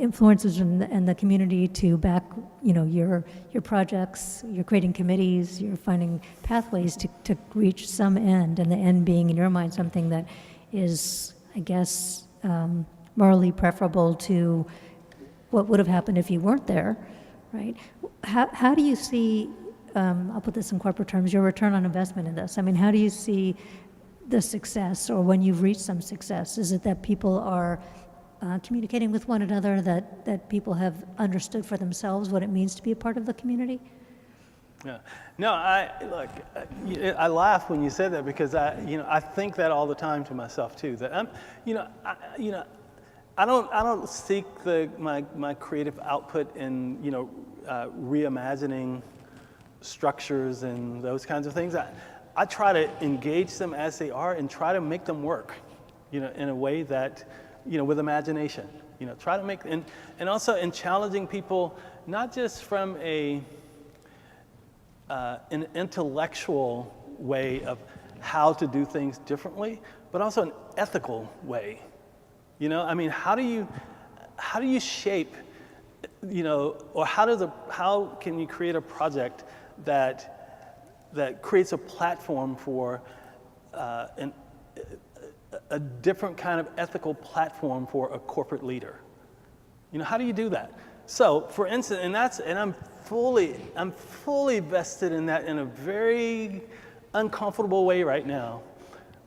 influencers and the community to back, your projects. You're creating committees. You're finding pathways to reach some end, and the end being, in your mind, something that is, I guess, morally preferable to what would have happened if you weren't there, right? How do you see? I'll put this in corporate terms. Your return on investment in this. I mean, how do you see the success, or when you've reached some success? Is it that people are communicating with one another, that people have understood for themselves what it means to be a part of the community? Yeah. No, I laugh when you said that, because I think that all the time to myself too. That I don't seek my creative output in reimagining structures and those kinds of things. I try to engage them as they are and try to make them work, in a way that, with imagination, try to make, and also in challenging people, not just from an intellectual way of how to do things differently, but also an ethical way. I mean, how do you shape, or how can you create a project that creates a platform for a different kind of ethical platform for a corporate leader? How do you do that? So, for instance, and I'm fully vested in that in a very uncomfortable way right now,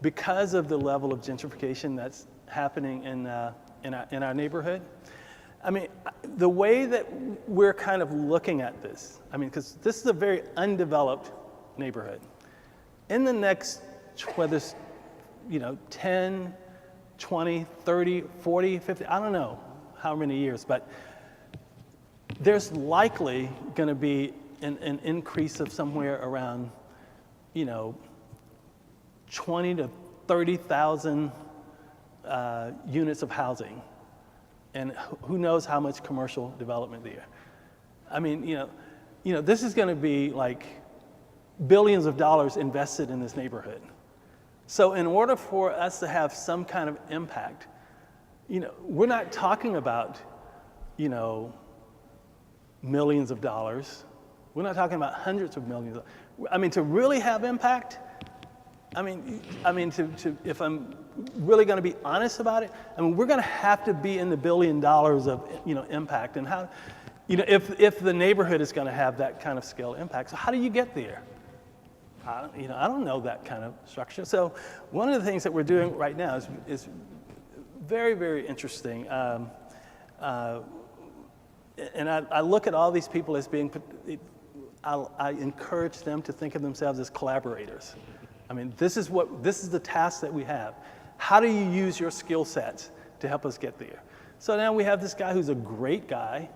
because of the level of gentrification that's happening in our neighborhood. I mean, the way that we're kind of looking at this, I mean, because this is a very undeveloped neighborhood. In the next, whether it's 10, 20, 30, 40, 50, I don't know how many years, but there's likely going to be an increase of somewhere around 20 to 30,000 units of housing, and who knows how much commercial development there. I mean, this is going to be like billions of dollars invested in this neighborhood. So in order for us to have some kind of impact, we're not talking about, millions of dollars. We're not talking about hundreds of millions. I mean, to really have impact, I mean, if I'm really going to be honest about it, I mean, we're going to have to be in the $1 billion of, impact. And how, if the neighborhood is going to have that kind of scale impact, so how do you get there? I don't know that kind of structure. So one of the things that we're doing right now is very, very interesting. And I look at all these people as being, I encourage them to think of themselves as collaborators. I mean, this is the task that we have. How do you use your skill sets to help us get there? So now we have this guy who's a great guy.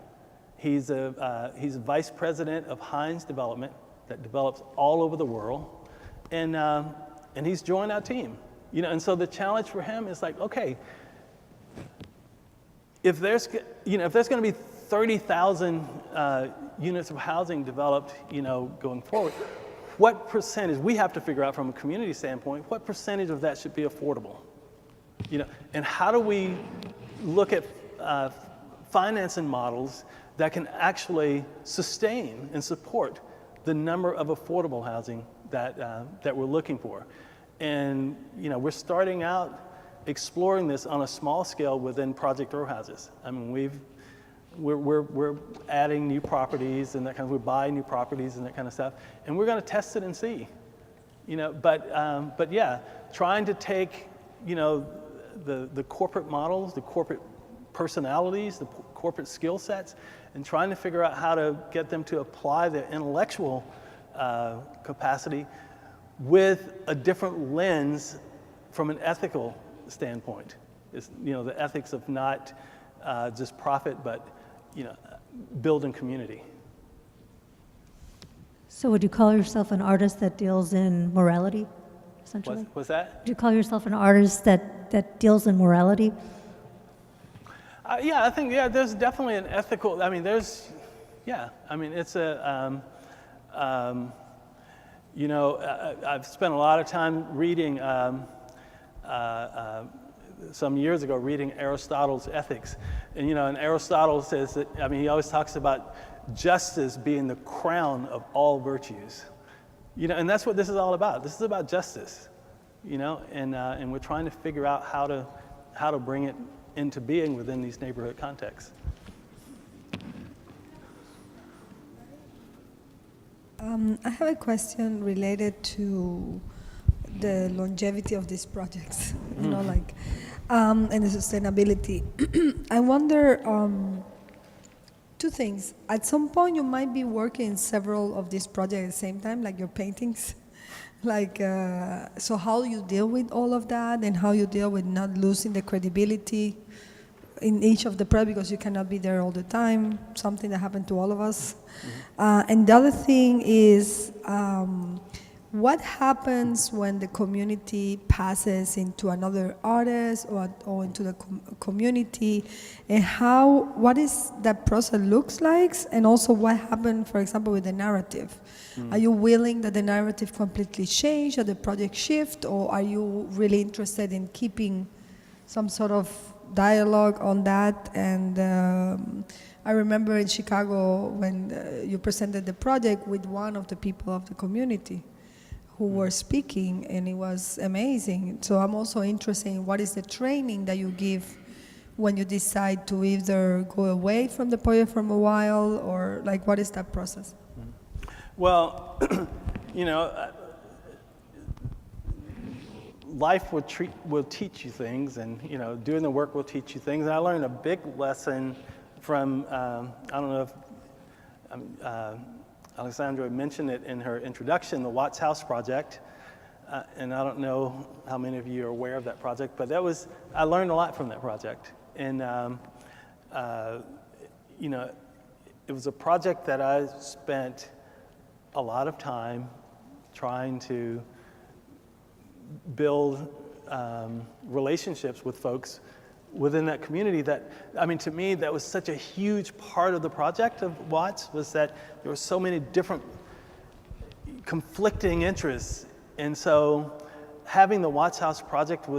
He's a vice president of Heinz Development that develops all over the world. And and he's joined our team. You know, and so the challenge for him is like, okay, if there's going to be 30,000 units of housing developed, going forward, what percentage, we have to figure out from a community standpoint, what percentage of that should be affordable? And how do we look at financing models that can actually sustain and support the number of affordable housing that we're looking for? And we're starting out exploring this on a small scale within Project Row Houses. I mean, we're adding new properties and that kind of, we're buying new properties and that kind of stuff, and we're going to test it and see. But yeah, trying to take the corporate models, the corporate personalities, the corporate skill sets, and trying to figure out how to get them to apply their intellectual capacity with a different lens from an ethical standpoint. It's, the ethics of not just profit, but building community. So would you call yourself an artist that deals in morality, essentially? What's that? Would you call yourself an artist that deals in morality? Yeah, I think, there's definitely an ethical, it's I've spent a lot of time reading, some years ago, reading Aristotle's Ethics. And, and Aristotle says that, he always talks about justice being the crown of all virtues. And that's what this is all about. This is about justice, and we're trying to figure out how to bring it into being within these neighborhood contexts. I have a question related to the longevity of these projects, and the sustainability. I wonder two things. At some point, you might be working in several of these projects at the same time, like your paintings. So how you deal with all of that, and how you deal with not losing the credibility in each of the projects, because you cannot be there all the time, something that happened to all of us. And the other thing is, what happens when the community passes into another artist or into the community, and what is that process looks like, and also what happened, for example, with the narrative? Are you willing that the narrative completely change or the project shift, or are you really interested in keeping some sort of dialogue on that? And I remember in Chicago when you presented the project with one of the people of the community who were speaking, and it was amazing. So I'm also interested in what is the training that you give when you decide to either go away from the project for a while, or what is that process? Well, life will teach you things, and doing the work will teach you things. And I learned a big lesson from I don't know if Alexandra mentioned it in her introduction, the Watts House project, and I don't know how many of you are aware of that project, but I learned a lot from that project. And it was a project that I spent a lot of time trying to build relationships with folks within that community. That, to me, that was such a huge part of the project of Watts, was that there were so many different conflicting interests. And so having the Watts House project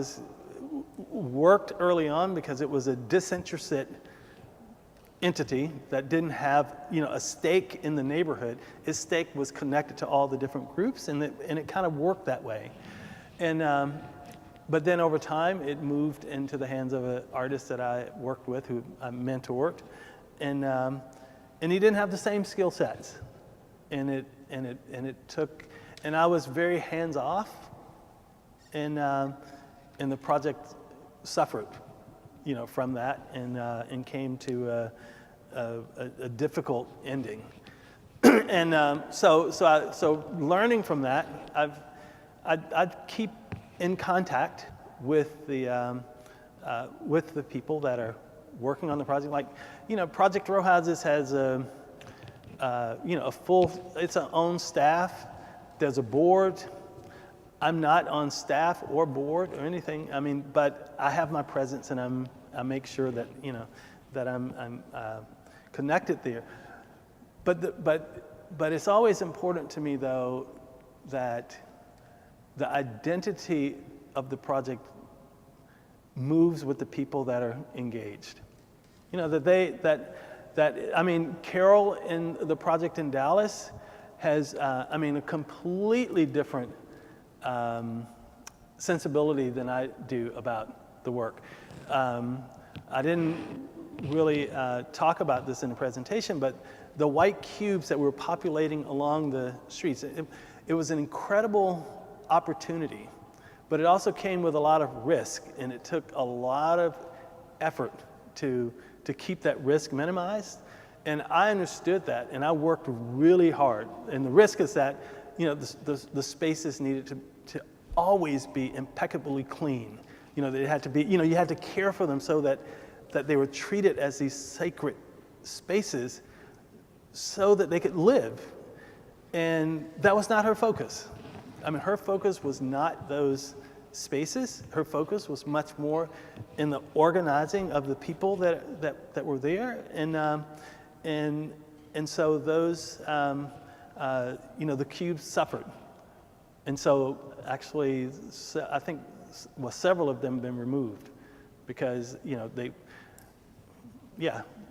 worked early on because it was a disinterested entity that didn't have a stake in the neighborhood. Its stake was connected to all the different groups, and it kind of worked that way. And but then over time, it moved into the hands of an artist that I worked with, who I mentored, and he didn't have the same skill sets, and it took, and I was very hands off, and the project suffered, from that, and came to a difficult ending, and so learning from that, I'd keep in contact with the people that are working on the project. Project Row Houses has a full, its own staff. There's a board. I'm not on staff or board or anything. I mean, but I have my presence, and I make sure that that I'm connected there. But it's always important to me, though, that the identity of the project moves with the people that are engaged. I mean, Carol in the project in Dallas has, a completely different sensibility than I do about the work. I didn't really talk about this in the presentation, but the white cubes that were populating along the streets, it was an incredible opportunity, but it also came with a lot of risk, and it took a lot of effort to keep that risk minimized. And I understood that, and I worked really hard. And the risk is that, the spaces needed to always be impeccably clean. They had to be, you had to care for them so that they were treated as these sacred spaces so that they could live. And that was not her focus. I mean, her focus was not those spaces. Her focus was much more in the organizing of the people that were there. And so those, the cubes suffered. And so actually, I think, several of them have been removed because,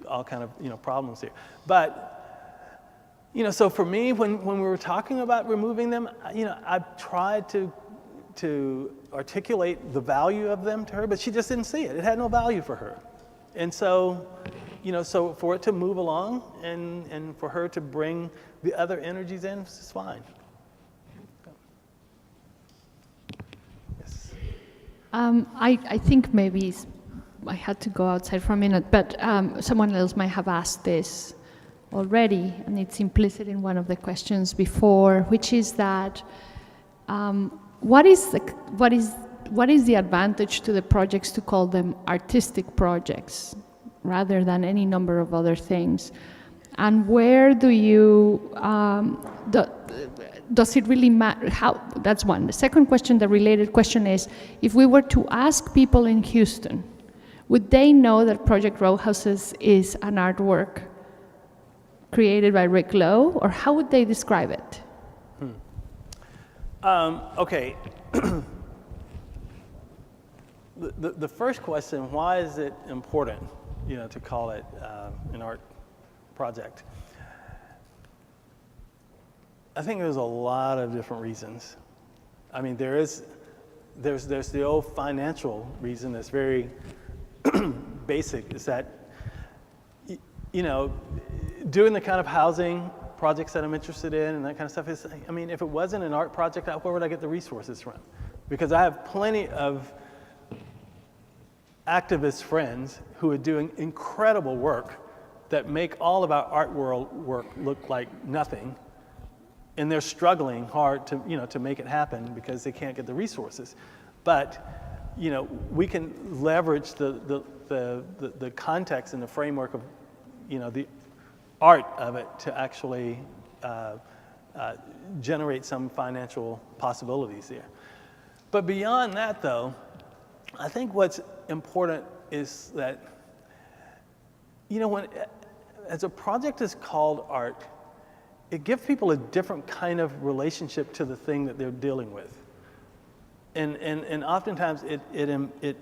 all kind of, problems here. But, so for me, when we were talking about removing them, I tried to articulate the value of them to her, but she just didn't see it. It had no value for her. And so, so for it to move along and for her to bring the other energies in, it's fine. Yes. I think maybe I had to go outside for a minute, but someone else might have asked this already, and it's implicit in one of the questions before, which is that what is the advantage to the projects to call them artistic projects rather than any number of other things? And where do you, does it really matter? That's one. The second question, the related question is, if we were to ask people in Houston, would they know that Project Row Houses is an artwork created by Rick Lowe, or how would they describe it? Okay. The first question, why is it important, to call it an art project? I think there's a lot of different reasons. I mean, there's the old financial reason that's very basic, is that, doing the kind of housing projects that I'm interested in and that kind of stuff is, I mean, if it wasn't an art project, where would I get the resources from? Because I have plenty of activist friends who are doing incredible work that make all of our art world work look like nothing, and they're struggling hard to make it happen because they can't get the resources. But we can leverage the context and the framework of the art of it to actually generate some financial possibilities there. But beyond that, though, I think what's important is that, as a project is called art, it gives people a different kind of relationship to the thing that they're dealing with. And oftentimes it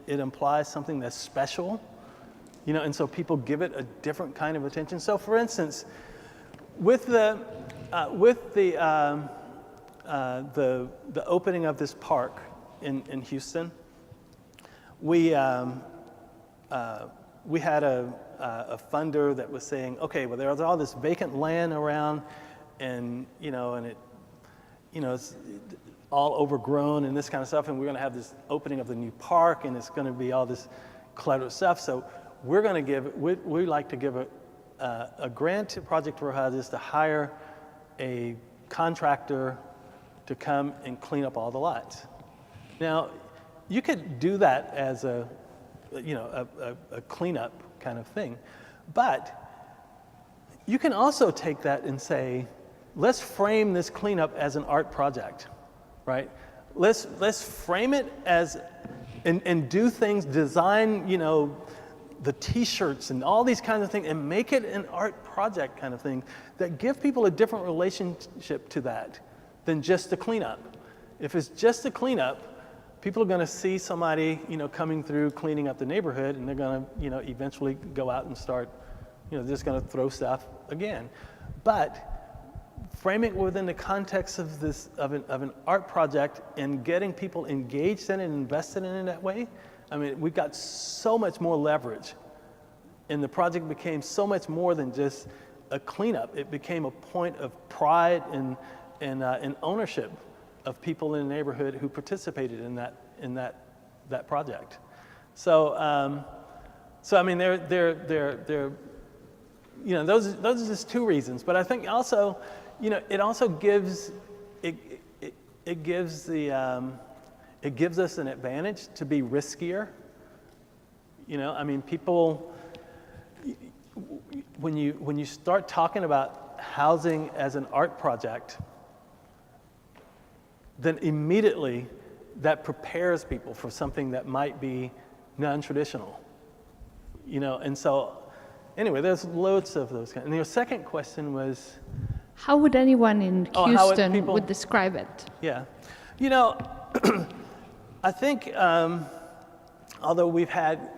implies something that's special, and so people give it a different kind of attention. So for instance, with the opening of this park in Houston, we had a funder that was saying, okay, well, there's all this vacant land around, and it's all overgrown and this kind of stuff, and we're going to have this opening of the new park, and it's going to be all this cluttered stuff. So we're going to we'd like to give a grant to Project Row Houses to hire a contractor to come and clean up all the lots. Now, you could do that as a cleanup kind of thing, but you can also take that and say, let's frame this cleanup as an art project, right? let's frame it as, and do things, design, you know, the t-shirts and all these kinds of things, and make it an art project kind of thing that give people a different relationship to that than just the cleanup. If it's just a cleanup, people are going to see somebody, you know, coming through cleaning up the neighborhood, and they're going to, you know, eventually go out and start, you know, just going to throw stuff again. But frame it within the context of this, of an art project, and getting people engaged in it and invested in it that way. I mean, we got so much more leverage, and the project became so much more than just a cleanup. It became a point of pride and ownership of people in the neighborhood who participated in that project. So, so I mean, they're you know, those are just two reasons. But I think also, you know, it also gives it gives us an advantage to be riskier. You know, I mean, people, when you start talking about housing as an art project, then immediately that prepares people for something that might be non-traditional. You know, and so anyway, there's loads of those kinds. And your second question was, how would anyone in Houston would describe it? Yeah, you know, I think although we've had,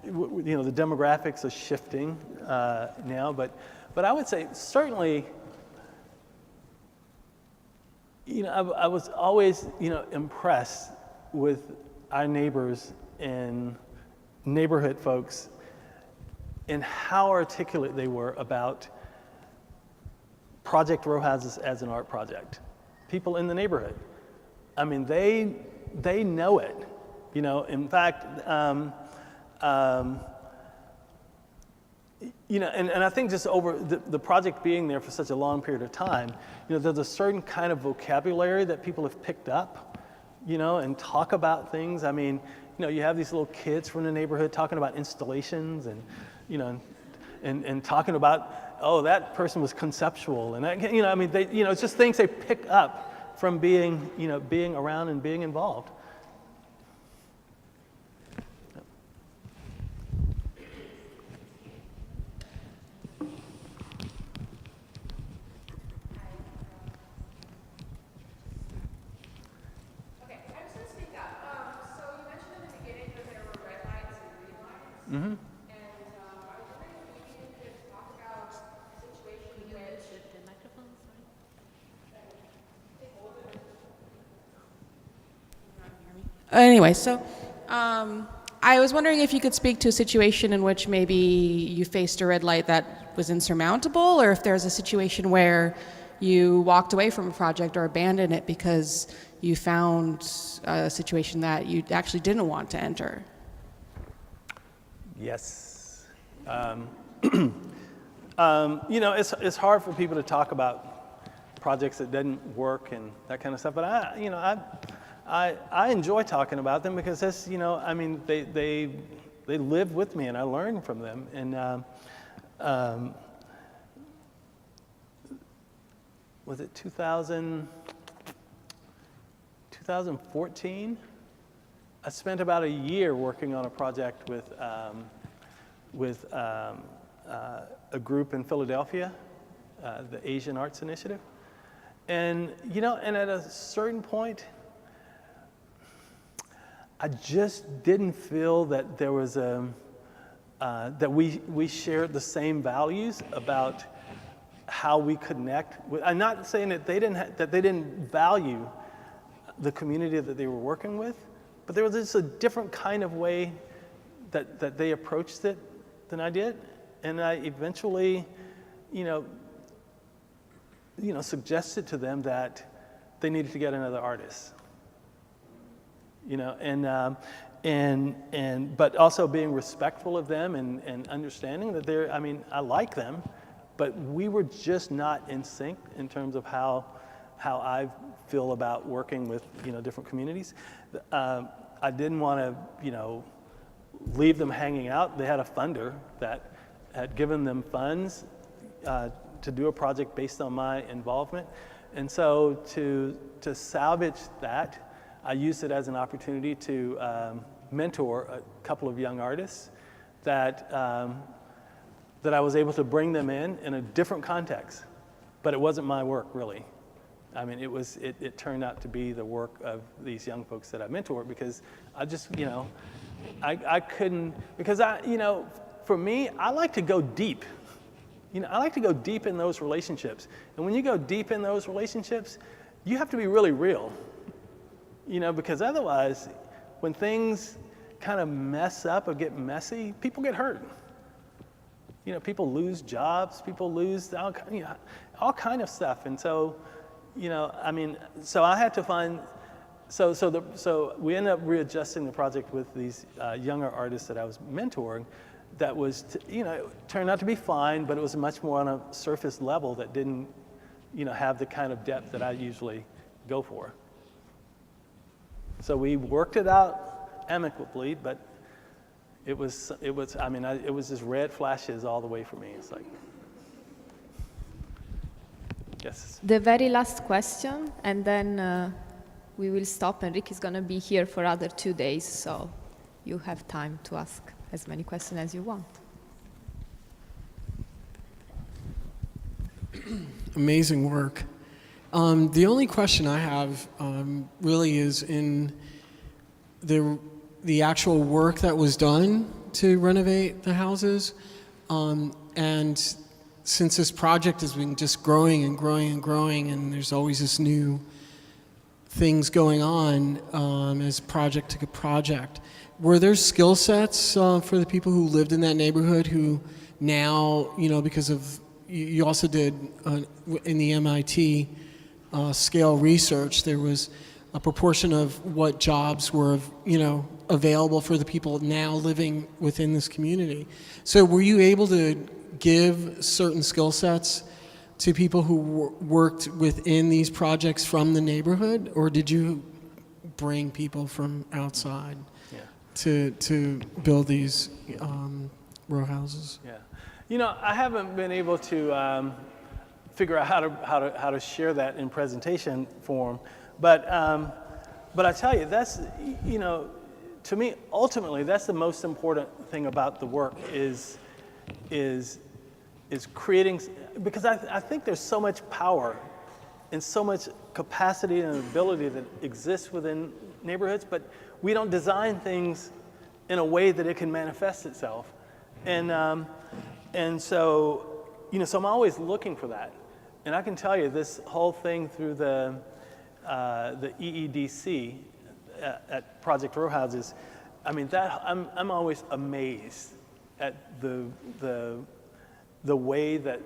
you know, the demographics are shifting now, but I would say certainly, you know, I was always, you know, impressed with our neighbors and neighborhood folks and how articulate they were about Project Row Houses as an art project. People in the neighborhood, I mean, they know it. You know, in fact, you know, and I think just over the project being there for such a long period of time, you know, there's a certain kind of vocabulary that people have picked up, you know, and talk about things. I mean, you know, you have these little kids from the neighborhood talking about installations and, you know, and talking about, oh, that person was conceptual. And, that, you know, I mean, they, you know, it's just things they pick up from being, you know, being around and being involved. Mm-hmm. And I was wondering if you could talk about a situation in which the microphone, Anyway, so I was wondering if you could speak to a situation in which maybe you faced a red light that was insurmountable, or if there's a situation where you walked away from a project or abandoned it because you found a situation that you actually didn't want to enter. Yes. You know, it's hard for people to talk about projects that didn't work and that kind of stuff, but I enjoy talking about them because that's, you know, I mean, they live with me and I learn from them. And was it 2014? I spent about a year working on a project with a group in Philadelphia, the Asian Arts Initiative. And, you know, and at a certain point, I just didn't feel that there was that we shared the same values about how we connect with. I'm not saying that they didn't value the community that they were working with, but there was just a different kind of way that they approached it than I did, and I eventually, you know, suggested to them that they needed to get another artist. You know, but also being respectful of them and understanding that I mean, I like them, but we were just not in sync in terms of how I feel about working with, you know, different communities. I didn't want to, you know, leave them hanging out. They had a funder that had given them funds to do a project based on my involvement, and so to salvage that, I used it as an opportunity to mentor a couple of young artists that I was able to bring them in a different context. But it wasn't my work, really. I mean, it turned out to be the work of these young folks that I mentored, because I just, I couldn't, because for me, I like to go deep. I like to go deep in those relationships. And when you go deep in those relationships, you have to be really real. Because otherwise, when things kind of mess up or get messy, people get hurt. People lose jobs, people lose all kind of stuff. And so, so I had to find, so we ended up readjusting the project with these younger artists that I was mentoring. That was, turned out to be fine, but it was much more on a surface level that didn't, have the kind of depth that I usually go for. So we worked it out amicably, but it was just red flashes all the way for me. It's like, yes. The very last question, and then we will stop, and Rick is going to be here for other 2 days, so you have time to ask as many questions as you want. Amazing work. The only question I have really is in the actual work that was done to renovate the houses. And since this project has been just growing and growing and growing, and there's always this new things going on as project to project, were there skill sets for the people who lived in that neighborhood who now, because of, you also did in the MIT scale research, there was a proportion of what jobs were, available for the people now living within this community. So were you able to give certain skill sets to people who worked within these projects from the neighborhood, or did you bring people from outside to build these row houses? Yeah, I haven't been able to figure out how to share that in presentation form, but I tell you, that's to me ultimately that's the most important thing about the work is creating, because I think there's so much power and so much capacity and ability that exists within neighborhoods, but we don't design things in a way that it can manifest itself. And so, so I'm always looking for that. And I can tell you this whole thing through the EEDC at Project Row Houses, I'm always amazed at the way that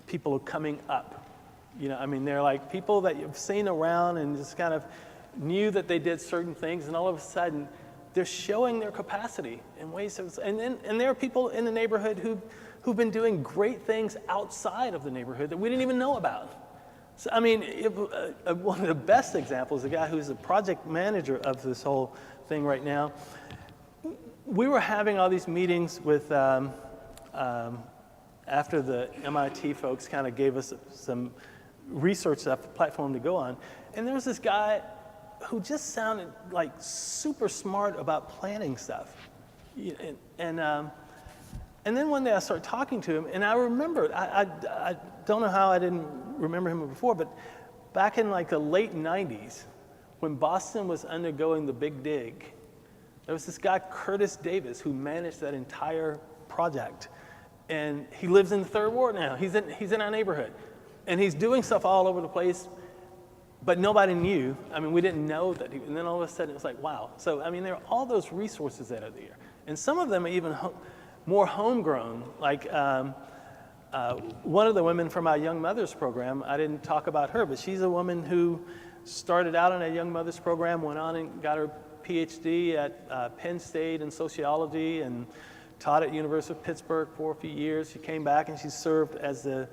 people are coming up. They're like people that you've seen around and just kind of knew that they did certain things, and all of a sudden they're showing their capacity in ways and there are people in the neighborhood who've been doing great things outside of the neighborhood that we didn't even know about. So one of the best examples, the guy who's the project manager of this whole thing right now, we were having all these meetings with after the MIT folks kind of gave us some research stuff, platform to go on, and there was this guy who just sounded like super smart about planning stuff. And then one day I started talking to him, and I remembered, I don't know how I didn't remember him before, but back in like the late 90s, when Boston was undergoing the big dig, there was this guy, Curtis Davis, who managed that entire project. And he lives in the Third Ward now. He's in our neighborhood. And he's doing stuff all over the place, but nobody knew. We didn't know that. And then all of a sudden, it was like, wow. So, there are all those resources that are there. And some of them are even more homegrown. Like one of the women from our Young Mothers program, I didn't talk about her, but she's a woman who started out in a Young Mothers program, went on and got her PhD at Penn State in sociology, and taught at University of Pittsburgh for a few years. She came back and she served as the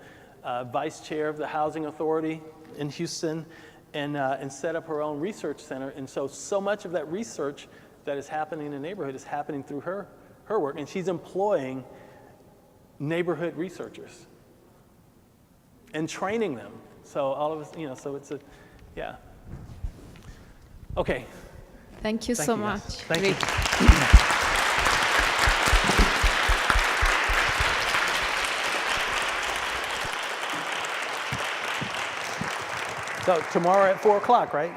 vice chair of the Housing Authority in Houston, and set up her own research center. And so much of that research that is happening in the neighborhood is happening through her work, and she's employing neighborhood researchers and training them. So all of us, so it's Okay. Thank you so you, guys. much. Thank you. So tomorrow at 4 o'clock, right?